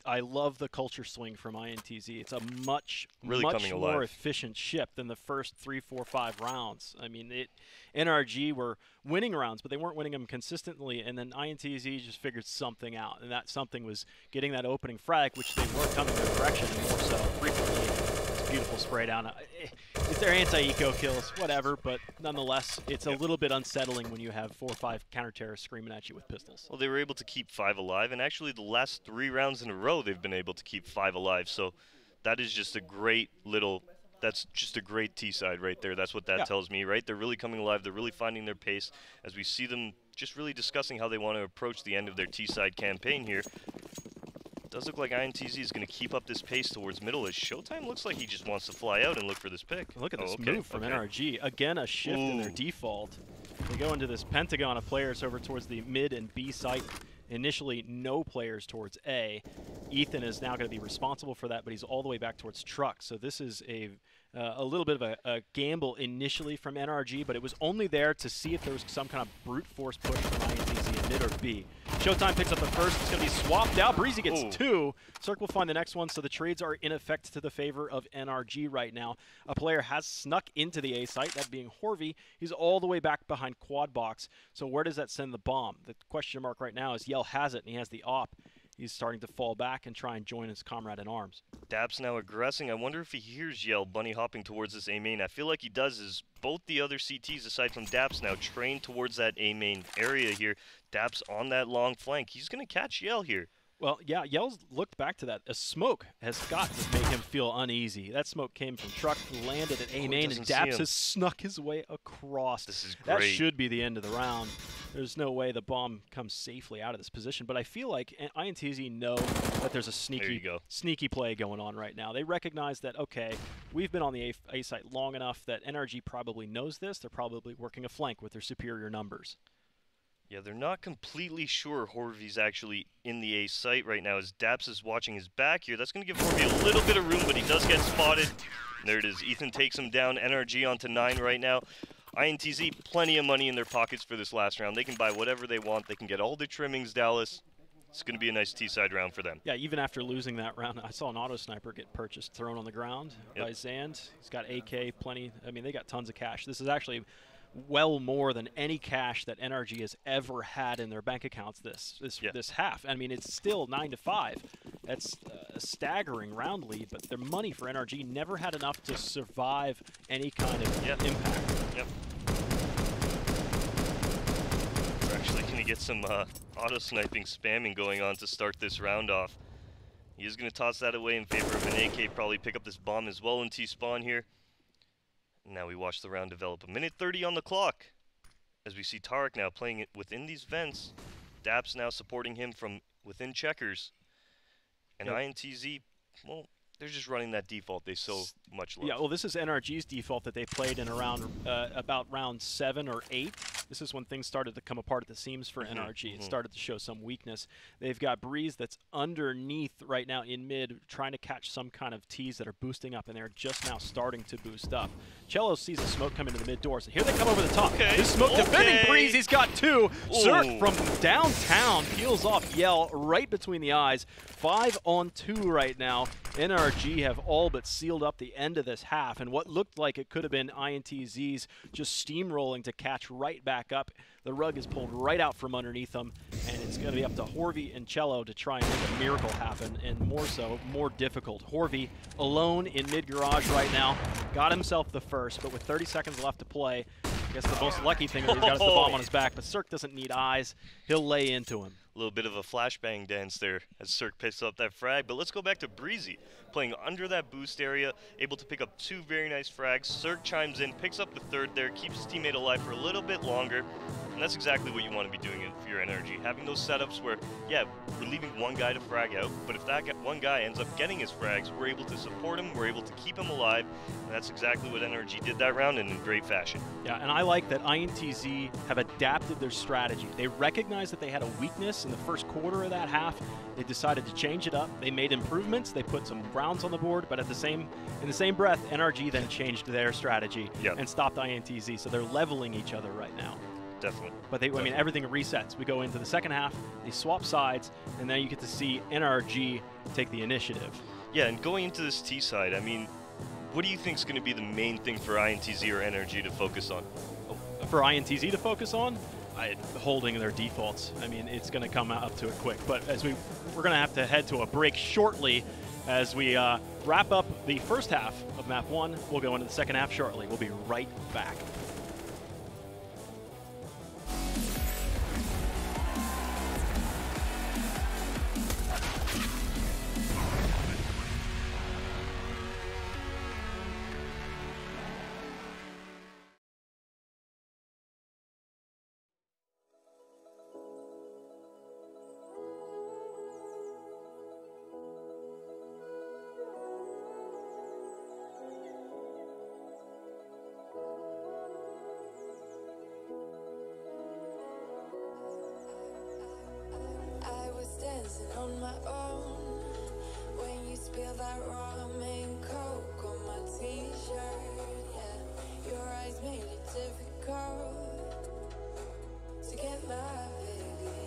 I love the culture swing from INTZ. It's a much coming more alive. efficient ship than the first 3, 4, 5 rounds. I mean, NRG were winning rounds, but they weren't winning them consistently, and then INTZ just figured something out, and that something was getting that opening frag, which they weren't coming their direction more so frequently. It's a beautiful spray down. If they're anti-eco kills, whatever, but nonetheless, it's a little bit unsettling when you have 4 or 5 counter-terrorists screaming at you with pistols. Well, they were able to keep 5 alive, and actually the last 3 rounds in a row they've been able to keep 5 alive, so that is just a great little... That's just a great T-side right there. That's what that tells me, right? They're really coming alive. They're really finding their pace as we see them just really discussing how they want to approach the end of their T-side campaign here. It does look like INTZ is going to keep up this pace towards middle as Showtime looks like he just wants to fly out and look for this pick. Look at this move from NRG. Again, a shift in their default. They go into this pentagon of players over towards the mid and B site. Initially, no players towards A. Ethan is now going to be responsible for that, but he's all the way back towards Truck. So this is a little bit of a gamble initially from NRG, but it was only there to see if there was some kind of brute force push from INTZ in mid or B. Showtime picks up the first. It's going to be swapped out. Breezy gets 2. Cirque will find the next one, so the trades are in effect to the favor of NRG right now. A player has snuck into the A site, that being Horvey. He's all the way back behind quad box. So where does that send the bomb? The question mark right now is Yell has it, and he has the op. He's starting to fall back and try and join his comrade in arms. Daps now aggressing. I wonder if he hears Yell bunny hopping towards this A main. I feel like he does, as both the other CTs aside from Daps now train towards that A main area here. Daps on that long flank. He's going to catch Yell here. Well, yeah, Yell's looked back to that. A smoke has got to make him feel uneasy. That smoke came from Truck, landed at A main, and Daps has snuck his way across. This is great. That should be the end of the round. There's no way the bomb comes safely out of this position, but I feel like INTZ know that there's a sneaky play going on right now. They recognize that, okay, we've been on the A site long enough that NRG probably knows this. They're probably working a flank with their superior numbers. Yeah, they're not completely sure Horvey's actually in the A site right now as Daps is watching his back here. That's going to give Horvey a little bit of room, but he does get spotted. There it is. Ethan takes him down. NRG onto 9 right now. INTZ, plenty of money in their pockets for this last round. They can buy whatever they want. They can get all the trimmings, Dallas. It's going to be a nice T-side round for them. Yeah, even after losing that round, I saw an auto sniper get purchased, thrown on the ground by Zand. He's got AK, plenty. I mean, they got tons of cash. This is actually well more than any cash that NRG has ever had in their bank accounts this half. I mean, it's still 9-5. That's a staggering round lead, but their money for NRG never had enough to survive any kind of impact. Yep. We're actually going to get some auto sniping spamming going on to start this round off. He is going to toss that away in favor of an AK, probably pick up this bomb as well in T-spawn here. Now we watch the round develop. 1:30 on the clock as we see Tarek now playing it within these vents. Daps now supporting him from within checkers. And INTZ, well, they're just running that default they so much love. Yeah, well, this is NRG's default that they played in around about round 7 or 8. this is when things started to come apart at the seams for NRG. It started to show some weakness. They've got Breeze that's underneath right now in mid, trying to catch some kind of tees that are boosting up, and they're just now starting to boost up. Cello sees a smoke come into the mid doors, and here they come over the top. This smoke defending Breeze, he's got two. Zerk from downtown peels off Yell right between the eyes. 5 on 2 right now. NRG have all but sealed up the end of this half, and what looked like it could have been INTZ's just steamrolling to catch right back up. The rug is pulled right out from underneath them, and it's going to be up to Horvey and Cello to try and make a miracle happen, and more so, more difficult. Horvey alone in mid-garage right now, got himself the first, but with 30 seconds left to play, I guess the most lucky thing is he's got the bomb on his back, but Zerk doesn't need eyes. He'll lay into him. A little bit of a flashbang dance there as Zerk picks up that frag, but let's go back to Breezy, playing under that boost area, able to pick up 2 very nice frags. Zerk chimes in, picks up the third there, keeps his teammate alive for a little bit longer, and that's exactly what you want to be doing for your NRG. Having those setups where, yeah, we're leaving one guy to frag out, but if that one guy ends up getting his frags, we're able to support him, we're able to keep him alive, and that's exactly what NRG did that round, and in great fashion. Yeah, and I like that INTZ have adapted their strategy. They recognized that they had a weakness in the first quarter of that half. They decided to change it up. They made improvements. They put some rounds on the board, but in the same breath, NRG then changed their strategy and stopped INTZ. So they're leveling each other right now. Definitely. But I mean, everything resets. We go into the second half, they swap sides, and then you get to see NRG take the initiative. Yeah, and going into this T side, I mean, what do you think is going to be the main thing for INTZ or NRG to focus on? For INTZ to focus on? Holding their defaults. I mean, it's going to come up to it quick. But as we're going to have to head to a break shortly as we wrap up the first half of map 1. We'll go into the second half shortly. We'll be right back. On my own, when you spill that ramen coke on my t-shirt, yeah, your eyes made it difficult to get my baby.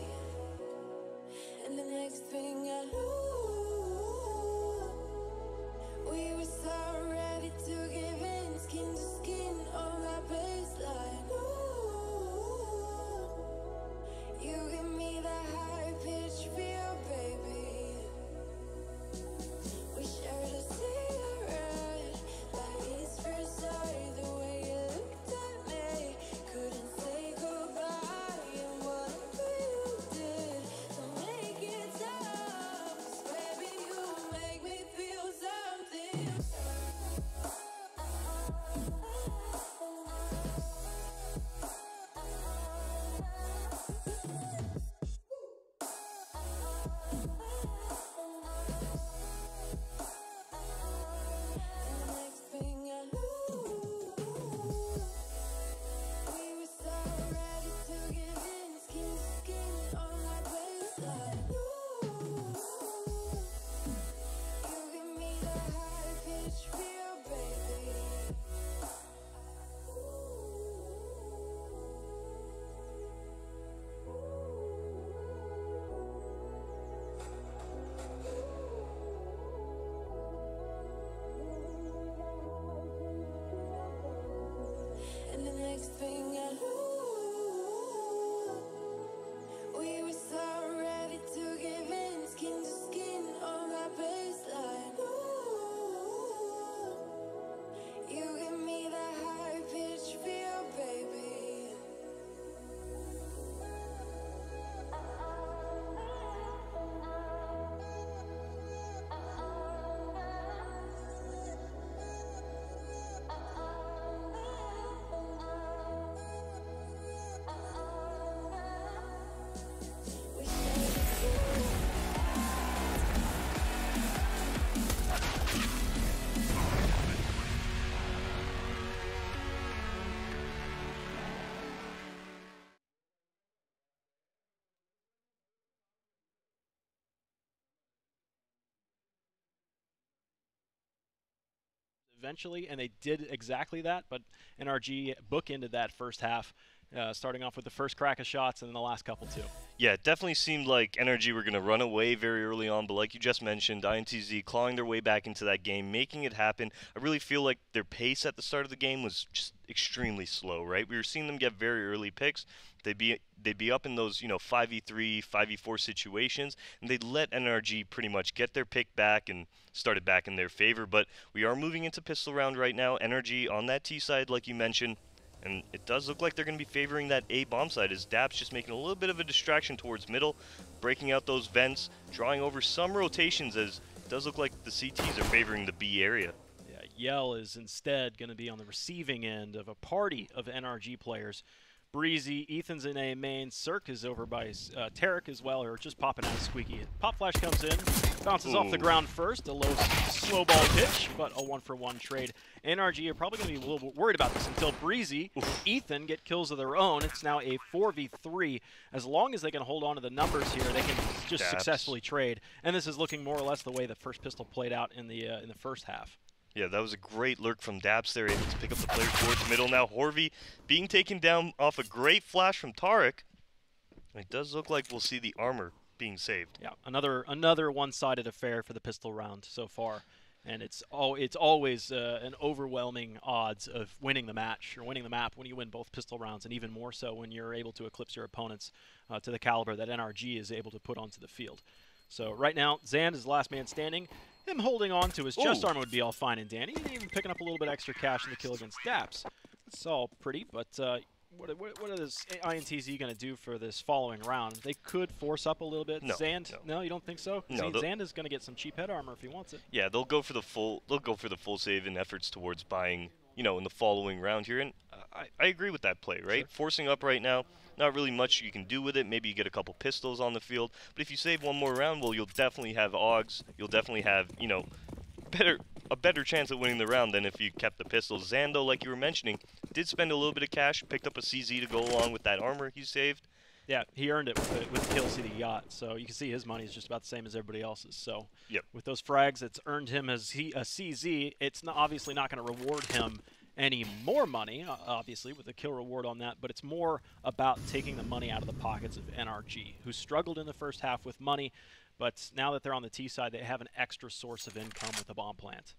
And the next thing I knew, we were so ready to give in, skin to skin on that baseline. Ooh, you give me that high pitch feel, baby. We shared a cigarette, lights first sight, the way you looked at me, couldn't say goodbye, and what a eventually, and they did exactly that, but NRG bookended that first half, starting off with the first crack of shots and then the last couple too. Yeah, it definitely seemed like NRG were going to run away very early on, but like you just mentioned, INTZ clawing their way back into that game, making it happen. I really feel like their pace at the start of the game was just extremely slow, right? We were seeing them get very early picks. They'd be up in those, 5v3, 5v4 situations, and they'd let NRG pretty much get their pick back and start it back in their favor. But we are moving into pistol round right now. NRG on that T side, like you mentioned, and it does look like they're going to be favoring that A bomb side as Daps just making a little bit of a distraction towards middle, breaking out those vents, drawing over some rotations as it does look like the CTs are favoring the B area. Yeah, Yell is instead going to be on the receiving end of a party of NRG players. Breezy, Ethan's in A main, Cirque is over by Tarek as well, or just popping out of Squeaky. Pop Flash comes in, bounces off the ground first, a low slow ball pitch, but a 1-for-1 trade. NRG are probably going to be a little bit worried about this until Breezy and Ethan get kills of their own. It's now a 4v3. As long as they can hold on to the numbers here, they can just successfully trade. And this is looking more or less the way the first pistol played out in the first half. Yeah, that was a great lurk from Daps there, able to pick up the player towards middle. Now Horvey being taken down off a great flash from Tarek. It does look like we'll see the armor being saved. Yeah, another one-sided affair for the pistol round so far. And it's always an overwhelming odds of winning the match or winning the map when you win both pistol rounds, and even more so when you're able to eclipse your opponents to the caliber that NRG is able to put onto the field. So right now, Zand is the last man standing. Him holding on to his chest armor would be all fine and dandy, and even picking up a little bit extra cash in the kill against Daps. It's all pretty, but what is INTZ going to do for this following round? They could force up a little bit. No, Zand, no, you don't think so? No, See, Zand is going to get some cheap head armor if he wants it. Yeah, they'll go for the full save in efforts towards buying, in the following round here, and I agree with that play, right? Sure. Forcing up right now, not really much you can do with it. Maybe you get a couple pistols on the field, but if you save one more round, well, you'll definitely have AUGs. You'll definitely have, a better chance of winning the round than if you kept the pistols. Zando, like you were mentioning, did spend a little bit of cash, picked up a CZ to go along with that armor he saved. Yeah, he earned it with the kill that he got, so you can see his money is just about the same as everybody else's. So with those frags, it's earned him as a CZ. It's obviously not going to reward him any more money, obviously, with the kill reward on that, but it's more about taking the money out of the pockets of NRG, who struggled in the first half with money, but now that they're on the T side, they have an extra source of income with the bomb plant.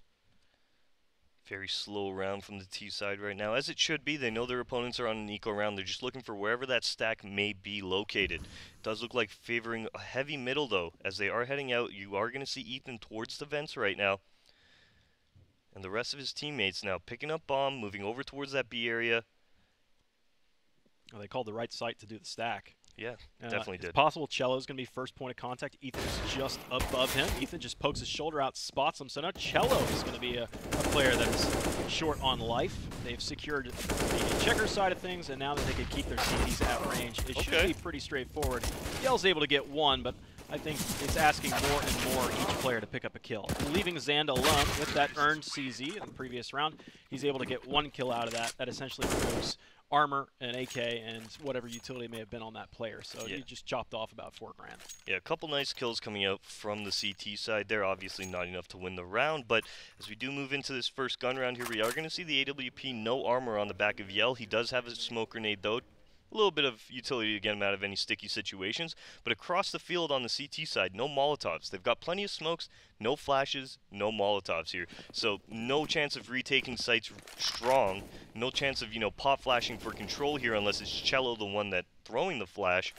Very slow round from the T side right now, as it should be. They know their opponents are on an eco round. They're just looking for wherever that stack may be located. It does look like favoring a heavy middle, though. As they are heading out, you are going to see Ethan towards the vents right now. And the rest of his teammates now picking up bomb, moving over towards that B area. Well, they called the right site to do the stack. Yeah, definitely did. It's possible Cello's going to be first point of contact. Ethan's just above him. Ethan just pokes his shoulder out, spots him. So now Cello is going to be a player that is short on life. They've secured the checker side of things, and now that they can keep their CTs at range, it should be pretty straightforward. Yell's able to get one, but I think it's asking more and more each player to pick up a kill. Leaving Zand alone with that earned CZ in the previous round, he's able to get one kill out of that. That essentially removes armor and AK and whatever utility may have been on that player. So you just chopped off about $4 grand. Yeah, a couple nice kills coming out from the CT side. They're obviously not enough to win the round, but as we do move into this first gun round here, we are going to see the AWP no armor on the back of Yell. He does have a smoke grenade, though. A little bit of utility to get him out of any sticky situations, but across the field on the CT side, no Molotovs. They've got plenty of smokes, no flashes, no Molotovs here. So no chance of retaking sites strong, no chance of, pop flashing for control here unless it's Cello the one that throwing the flash.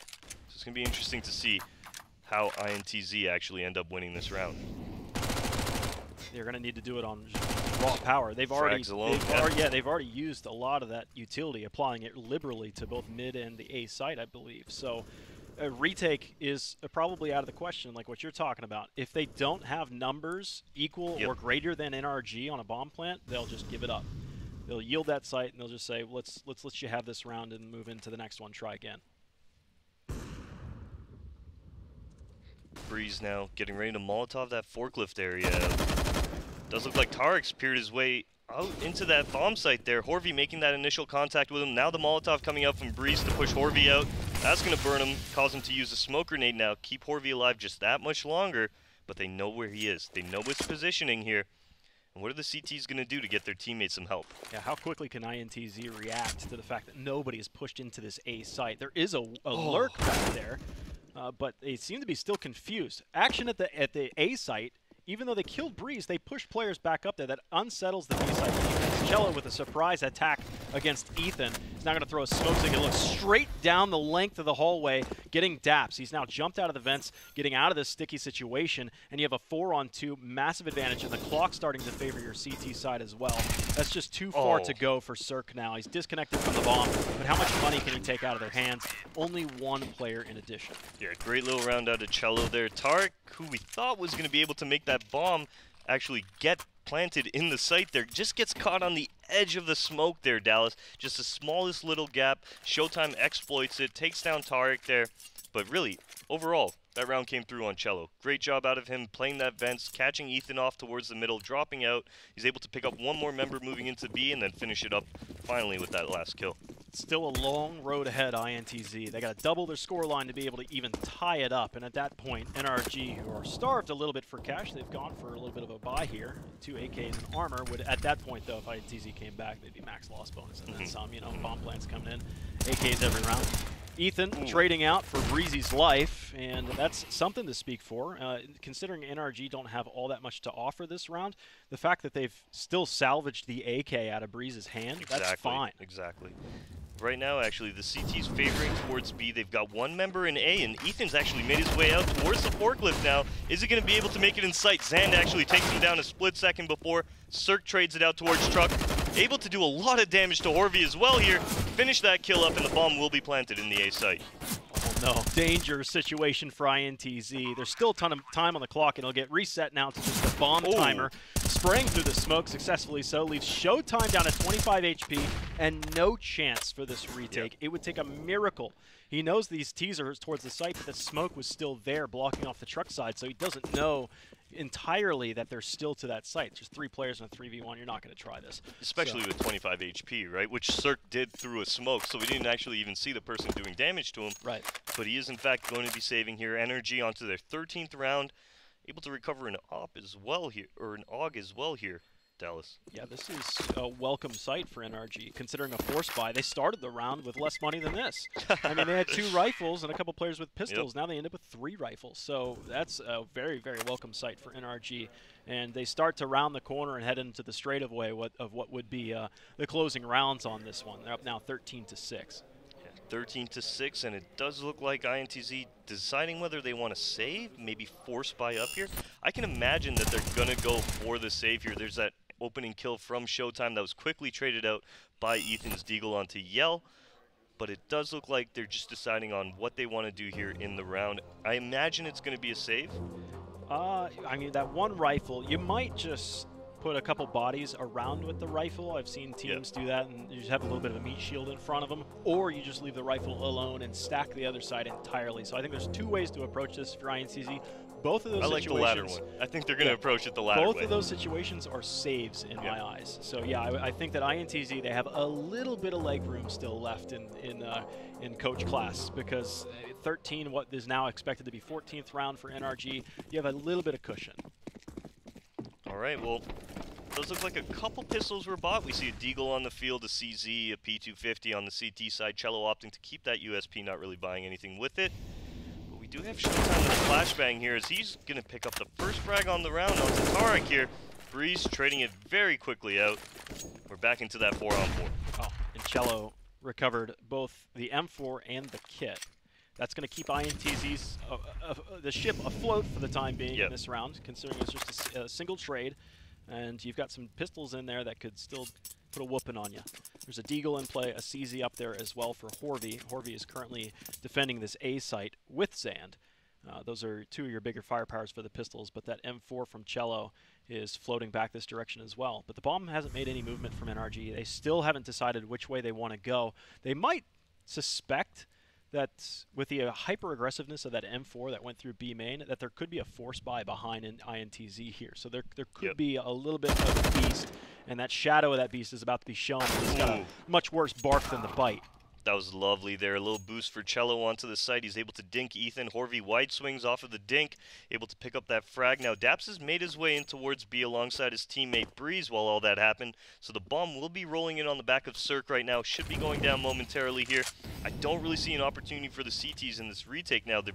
So it's going to be interesting to see how INTZ actually end up winning this round. They're going to need to do it on raw power. They've already used a lot of that utility, applying it liberally to both mid and the A site, I believe. So a retake is probably out of the question, like what you're talking about. If they don't have numbers equal or greater than NRG on a bomb plant, they'll just give it up. They'll yield that site and they'll just say, let's let you have this round and move into the next one. Try again. Breeze now getting ready to Molotov that forklift area. Does look like Tarek's peered his way out into that bomb site there. Horvey making that initial contact with him. Now the Molotov coming out from Breeze to push Horvey out. That's going to burn him, cause him to use a smoke grenade now. Keep Horvey alive just that much longer, but they know where he is. They know his positioning here. And what are the CTs going to do to get their teammates some help? Yeah, how quickly can INTZ react to the fact that nobody is pushed into this A site? There is a lurk back there, but they seem to be still confused. Action at the A site, even though they killed Breeze, they pushed players back up there. That unsettles the B site defense. Cello with a surprise attack against Ethan. He's now going to throw a smoke signal. Looks straight down the length of the hallway, getting daps. He's now jumped out of the vents, getting out of this sticky situation, and you have a 4-on-2 massive advantage, and the clock starting to favor your CT side as well. That's just too far to go for Cirque now. He's disconnected from the bomb, but how much money can he take out of their hands? Only one player in addition. Yeah, great little round out of Cello there. Tarek, who we thought was going to be able to make that bomb actually get planted in the site there, just gets caught on the edge of the smoke there, Dallas. Just the smallest little gap. Showtime exploits it, takes down Tarek there. But really, overall, that round came through on Cello. Great job out of him playing that vents, catching Ethan off towards the middle, dropping out. He's able to pick up one more member moving into B and then finish it up finally with that last kill. Still a long road ahead, INTZ. They got to double their scoreline to be able to even tie it up. And at that point, NRG, who are starved a little bit for cash, they've gone for a little bit of a buy here. 2 AKs and armor. Would at that point, though, if INTZ came back, they'd be max loss bonus and then some. You know, bomb plants coming in, AKs every round. Ethan trading out for Breezy's life, and that's something to speak for. Considering NRG don't have all that much to offer this round, the fact that they've still salvaged the AK out of Breeze's hand, that's fine. Exactly. Right now, actually, the CT's favoring towards B. They've got one member in A, and Ethan's actually made his way out towards the forklift now. Is he going to be able to make it in sight? Zand actually takes him down a split second before. Cirque trades it out towards Truck. Able to do a lot of damage to Horvey as well here. Finish that kill up, and the bomb will be planted in the A site. Oh no, dangerous situation for INTZ. There's still a ton of time on the clock, and it'll get reset now to just a bomb timer. Spraying through the smoke successfully so, leaves Showtime down at 25 HP, and no chance for this retake. Yep. It would take a miracle. He knows these teasers towards the site, but the smoke was still there blocking off the truck side, so he doesn't know entirely that they're still to that site. Just 3 players in a 3v1, you're not going to try this. Especially with 25 HP, right? Which Cirque did through a smoke, so we didn't actually even see the person doing damage to him. Right. But he is, in fact, going to be saving here. NRG onto their 13th round. Able to recover an AUG as well here, or an AUG as well here, Dallas. Yeah, this is a welcome sight for NRG, considering a force buy. They started the round with less money than this. I mean, they had 2 rifles and a couple players with pistols. Now they end up with 3 rifles. So that's a very, very welcome sight for NRG. And they start to round the corner and head into the straightaway of what would be the closing rounds on this one. They're up now 13-6. 13-6, and it does look like INTZ deciding whether they want to save, maybe force buy up here. I can imagine that they're going to go for the save here. There's that opening kill from Showtime that was quickly traded out by Ethan's Deagle onto Yell, but it does look like they're just deciding on what they want to do here in the round. I imagine it's going to be a save. I mean, that one rifle, you might just put a couple bodies around with the rifle. I've seen teams do that, and you just have a little bit of a meat shield in front of them, or you just leave the rifle alone and stack the other side entirely. So I think there's 2 ways to approach this for INTZ. Both of those situations. I like the latter one. I think they're going to approach it the latter way. Both of those situations are saves in my eyes. So yeah, I think that INTZ, they have a little bit of leg room still left in coach class, because 13, what is now expected to be 14th round for NRG, you have a little bit of cushion. All right, well, does look like a couple pistols were bought. We see a Deagle on the field, a CZ, a P250 on the CT side. Cello opting to keep that USP, not really buying anything with it. But we do have Showtime with a flashbang here, as he's going to pick up the first frag on the round onto Tarek here. Breeze trading it very quickly out. We're back into that 4-on-4. Oh, and Cello recovered both the M4 and the kit. That's going to keep INTZ's the ship afloat for the time being in this round, considering it's just a single trade. And you've got some pistols in there that could still put a whooping on you. There's a Deagle in play, a CZ up there as well for Horvey. Horvey is currently defending this A site with Zand. Those are 2 of your bigger firepowers for the pistols, but that M4 from Cello is floating back this direction as well. But the bomb hasn't made any movement from NRG. They still haven't decided which way they want to go. They might suspect that with the hyper-aggressiveness of that M4 that went through B main, that there could be a force buy behind an INTZ here. So there could be a little bit of a beast, and that shadow of that beast is about to be shown. It's got a much worse bark than the bite. That was lovely there. A little boost for Cello onto the site. He's able to dink Ethan. Horvey wide swings off of the dink, able to pick up that frag. Now Daps has made his way in towards B alongside his teammate Breeze while all that happened. So the bomb will be rolling in on the back of Cirque right now. Should be going down momentarily here. I don't really see an opportunity for the CTs in this retake now. They're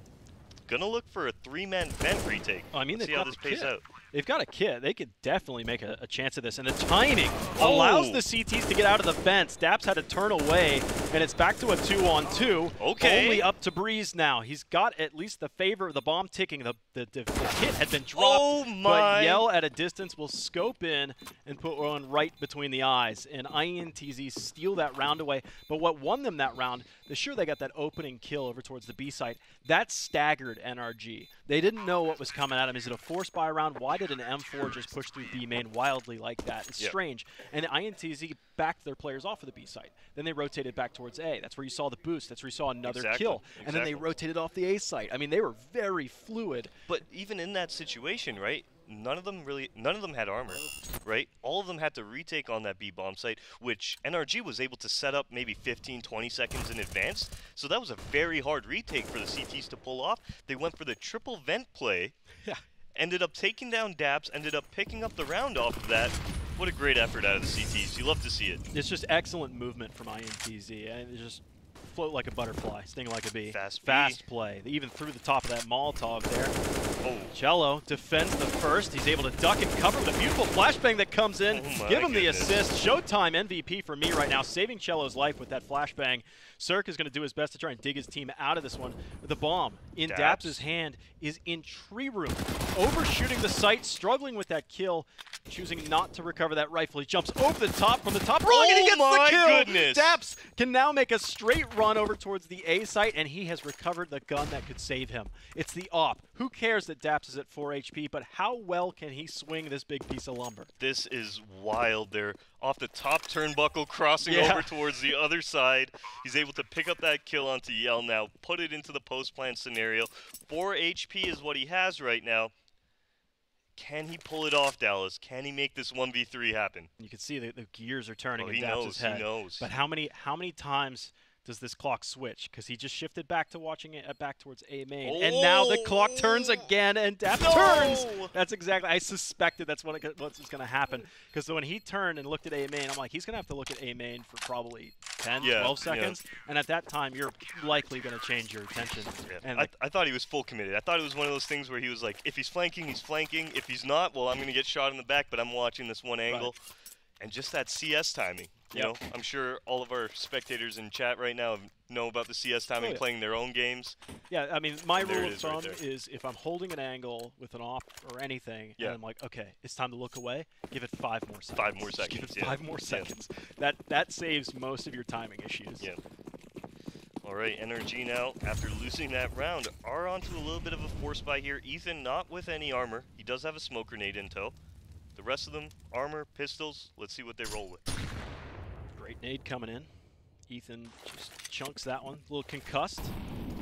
gonna look for a 3-man vent retake. I mean, let's see how this pays out. They've got a kit. They could definitely make a chance of this. And the timing allows the CTs to get out of the vents. Daps had to turn away, and it's back to a 2-on-2. Okay. Only up to Breeze now. He's got at least the favor of the bomb ticking. The kit had been dropped, Oh my. but Yell at a distance will scope in and put one right between the eyes. And INTZ steal that round away. But what won them that round, sure they got that opening kill over towards the B site. That staggered NRG. They didn't know what was coming at him. Is it a force buy round? Why did an M4 just push through B main wildly like that? It's strange. And INTZ backed their players off of the B site. Then they rotated back towards A. That's where you saw the boost. That's where you saw another kill. And then they rotated off the A site. I mean, they were very fluid. But even in that situation, right? None of them had armor, right? All of them had to retake on that B bomb site, which NRG was able to set up maybe 15, 20 seconds in advance. So that was a very hard retake for the CTs to pull off. They went for the triple vent play, ended up taking down Daps, ended up picking up the round off of that. What a great effort out of the CTs. You love to see it. It's just excellent movement from INTZ. And it's just float like a butterfly, sting like a bee. Fast play. They even threw the top of that Molotov there. Oh. Cello defends the first. He's able to duck and cover with a beautiful flashbang that comes in. Give him the assist. Showtime MVP for me right now, saving Cello's life with that flashbang. Cirque is going to do his best to try and dig his team out of this one. The bomb in Daps' hand is in tree room. Overshooting the site, struggling with that kill, choosing not to recover that rifle. He jumps over the top from the top rolling and he gets the kill! Goodness. Daps can now make a straight run over towards the A site, and he has recovered the gun that could save him. It's the op. Who cares that Daps is at 4 HP, but how well can he swing this big piece of lumber? This is wild. They're off the top turnbuckle, crossing over towards the other side. He's able to pick up that kill onto Yell now, put it into the post-plant scenario. 4 HP is what he has right now. Can he pull it off, Dallas? Can he make this 1v3 happen? You can see the gears are turning in he Daps' head. He knows. But how many times does this clock switch? Because he just shifted back to watching it back towards A main, and now the clock turns again, and Daps turns. That's exactly. I suspected that's what's going to happen. Because when he turned and looked at A main, I'm like, he's going to have to look at A main for probably 10, 12 seconds. And at that time, you're likely going to change your attention. And I thought he was full committed. I thought it was one of those things where he was like, if he's flanking, he's flanking. If he's not, well, I'm going to get shot in the back, but I'm watching this one angle. And just that CS timing. You know, I'm sure all of our spectators in chat right now know about the CS timing, playing their own games. Yeah, I mean, my rule of thumb is if I'm holding an angle with an op or anything, and I'm like, okay, it's time to look away, give it 5 more seconds. 5 more seconds, Give it 5 more seconds. That saves most of your timing issues. Yeah. All right, NRG now, after losing that round, are onto a little bit of a force buy here. Ethan not with any armor. He does have a smoke grenade in tow. The rest of them, armor, pistols, let's see what they roll with. Great nade coming in. Ethan just chunks that one. A little concussed.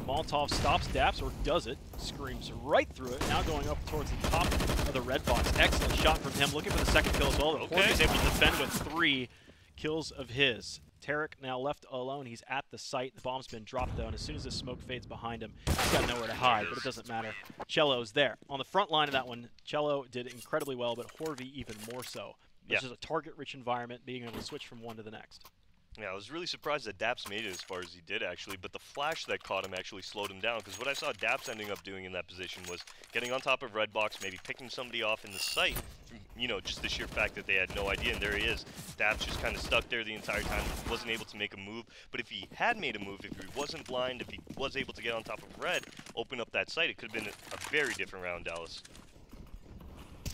Molotov stops Daps, or does it. Screams right through it. Now going up towards the top of the red box. Excellent shot from him. Looking for the second kill as well. He's able to defend with 3 kills of his. Tarek now left alone. He's at the site. The bomb's been dropped, though, and as soon as the smoke fades behind him, he's got nowhere to hide, but it doesn't matter. Cello's there. On the front line of that one, Cello did incredibly well, but Horvey even more so. This is a target-rich environment, being able to switch from one to the next. Yeah, I was really surprised that Daps made it as far as he did, actually, but the flash that caught him actually slowed him down, because what I saw Daps ending up doing in that position was getting on top of red box, maybe picking somebody off in the sight, from, you know, just the sheer fact that they had no idea, and there he is. Daps just kind of stuck there the entire time, wasn't able to make a move, but if he had made a move, if he wasn't blind, if he was able to get on top of red, open up that sight, it could have been a very different round, Dallas.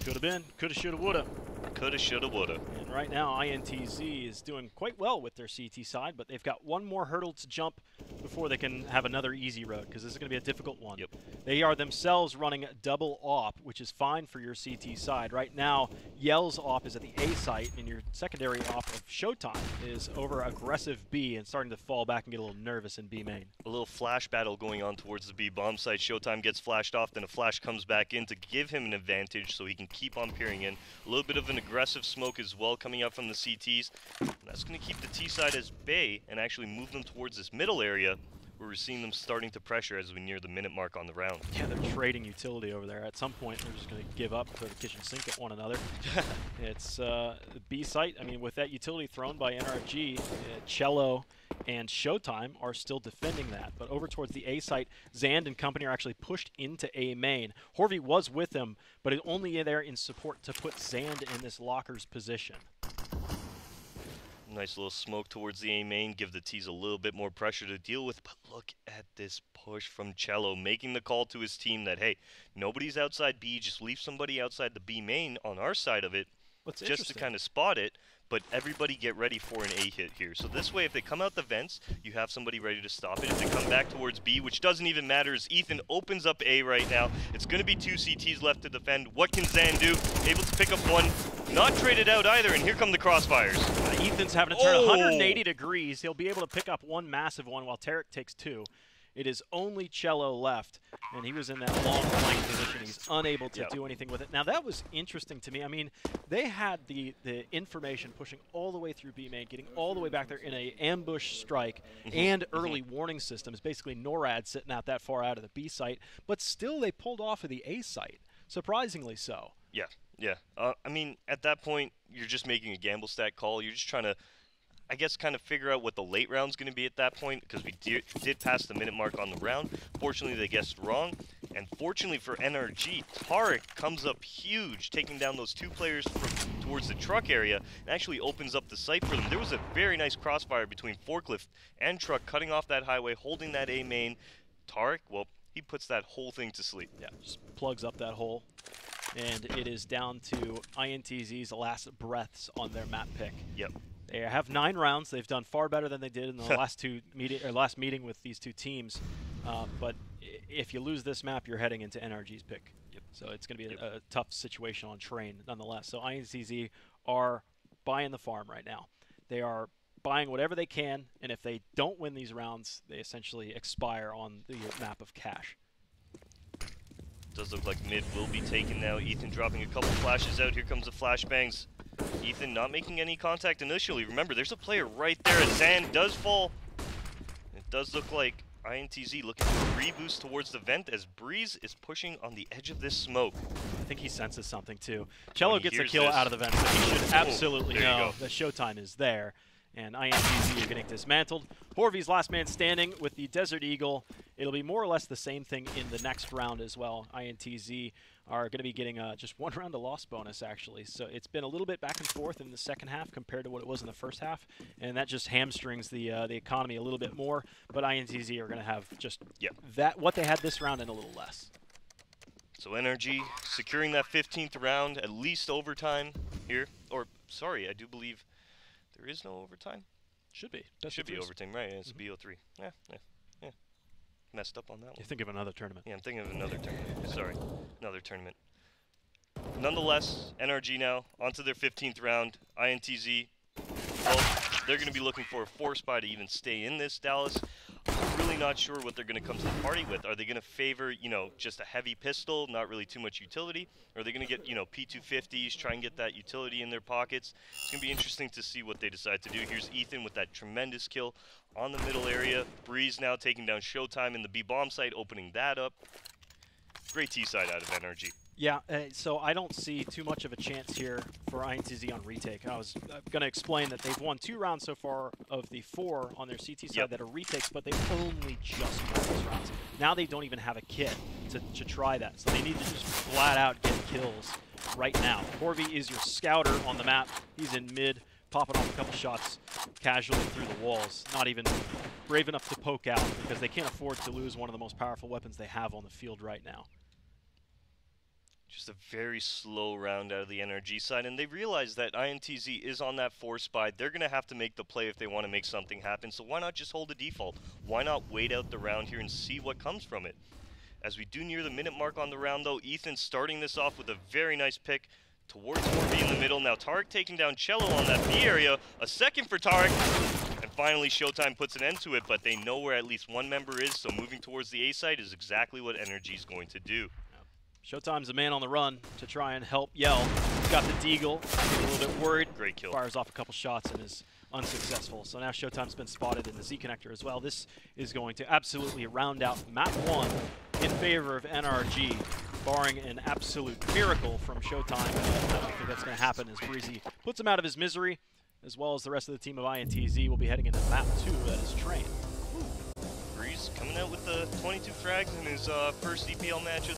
Could have been. Coulda, shoulda, woulda. Coulda, shoulda, woulda. And right now, INTZ is doing quite well with their CT side, but they've got one more hurdle to jump before they can have another easy road, because this is going to be a difficult one. Yep. They are themselves running double AWP, which is fine for your CT side. Right now, Yell's AWP is at the A site, and your secondary AWP of Showtime is over aggressive B and starting to fall back and get a little nervous in B main. A little flash battle going on towards the B bomb site. Showtime gets flashed off, then a flash comes back in to give him an advantage so he can keep on peering in. A little bit of an aggressive smoke as well coming out from the CTs. And that's going to keep the T side as Bay and actually move them towards this middle area where we're seeing them starting to pressure as we near the minute mark on the round. Yeah, they're trading utility over there. At some point, they're just going to give up, throw the kitchen sink at one another. It's the B site. I mean, with that utility thrown by NRG, Cello and Showtime are still defending that. But over towards the A site, Zand and company are actually pushed into A main. Horvey was with them, but is only there in support to put Zand in this locker's position. Nice little smoke towards the A main, give the T's a little bit more pressure to deal with, but look at this push from Cello, making the call to his team that, hey, nobody's outside B, just leave somebody outside the B main on our side of it, just to kind of spot it, but everybody get ready for an A hit here. So this way, if they come out the vents, you have somebody ready to stop it. If they come back towards B, which doesn't even matter, as Ethan opens up A right now, it's going to be 2 CTs left to defend. What can Zan do? Able to pick up one, not traded out either, and here come the crossfires. Ethan's having to turn 180 degrees. He'll be able to pick up one massive one while Tarek takes 2. It is only Cello left, and he was in that long flank position. He's unable to do anything with it. Now, that was interesting to me. I mean, they had the information pushing all the way through B main, getting all the way back there in a ambush strike and early warning systems, basically NORAD sitting out that far out of the B site, but still they pulled off of the A site, surprisingly so. Yeah, yeah. I mean, at that point, you're just making a gamble stack call. You're just trying to, I guess, kind of figure out what the late round's going to be at that point, because we did pass the minute mark on the round. Fortunately, they guessed wrong, and fortunately for NRG, Tarek comes up huge, taking down those 2 players towards the truck area, and actually opens up the site for them. There was a very nice crossfire between Forklift and Truck, cutting off that highway, holding that A main. Tarek, well, he puts that whole thing to sleep. Yeah, just plugs up that hole, and it is down to INTZ's last breaths on their map pick. Yep. They have 9 rounds. They've done far better than they did in the last meeting with these 2 teams. But if you lose this map, you're heading into NRG's pick. Yep. So it's going to be a tough situation on train, nonetheless. So INTZ are buying the farm right now. They are buying whatever they can, and if they don't win these rounds, they essentially expire on the map of cash. Does look like mid will be taken now. Ethan dropping a couple flashes out. Here comes the flashbangs. Ethan not making any contact initially. Remember, there's a player right there as Zan does fall. It does look like INTZ looking for a reboost towards the vent as Breeze is pushing on the edge of this smoke. I think he senses something too. Cello gets a kill out of the vent, so he should absolutely know that Showtime is there. And INTZ are getting dismantled. Horvey's last man standing with the Desert Eagle. It'll be more or less the same thing in the next round as well. INTZ are going to be getting just 1 round of loss bonus, actually. So it's been a little bit back and forth in the second half compared to what it was in the first half. And that just hamstrings the economy a little bit more. But INTZ are going to have just what they had this round and a little less. So NRG securing that 15th round, at least overtime here. Or, sorry, I do believe there is no overtime. Should be. Should be overtime, right? It's BO3. Yeah. Messed up on that one. You think of another tournament. Yeah, I'm thinking of another tournament. Sorry, another tournament. Nonetheless, NRG now onto their 15th round. INTZ, well, they're going to be looking for a 4 spy to even stay in this Dallas. I'm really not sure what they're going to come to the party with. Are they going to favor, just a heavy pistol, not really too much utility? Or are they going to get, P250s, try and get that utility in their pockets? It's going to be interesting to see what they decide to do. Here's Ethan with that tremendous kill on the middle area. Breeze now taking down Showtime in the B-bomb site, opening that up. Great T-side out of NRG. Yeah, so I don't see too much of a chance here for INTZ on retake. I was going to explain that they've won 2 rounds so far of the 4 on their CT side that are retakes, but they've only just won those rounds. Now they don't even have a kit to try that, so they need to just flat out get kills right now. Horvey is your scouter on the map. He's in mid, popping off a couple shots casually through the walls, not even brave enough to poke out because they can't afford to lose one of the most powerful weapons they have on the field right now. Just a very slow round out of the NRG side, and they realize that INTZ is on that 4 spot. They're going to have to make the play if they want to make something happen, so why not just hold the default? Why not wait out the round here and see what comes from it? As we do near the minute mark on the round, though, Ethan starting this off with a very nice pick towards Morby in the middle. Now Tarek taking down Cello on that B area. A second for Tarek. And finally, Showtime puts an end to it, but they know where at least one member is, so moving towards the A site is exactly what NRG is going to do. Showtime's a man on the run to try and help Yell. He's got the Deagle, a little bit worried. Great kill. Fires off a couple shots and is unsuccessful. So now Showtime's been spotted in the Z connector as well. This is going to absolutely round out map 1 in favor of NRG, barring an absolute miracle from Showtime. I don't think that's going to happen as Breezy puts him out of his misery, as well as the rest of the team of INTZ will be heading into map 2, that is Train. Breeze coming out with the 22 frags in his first EPL match of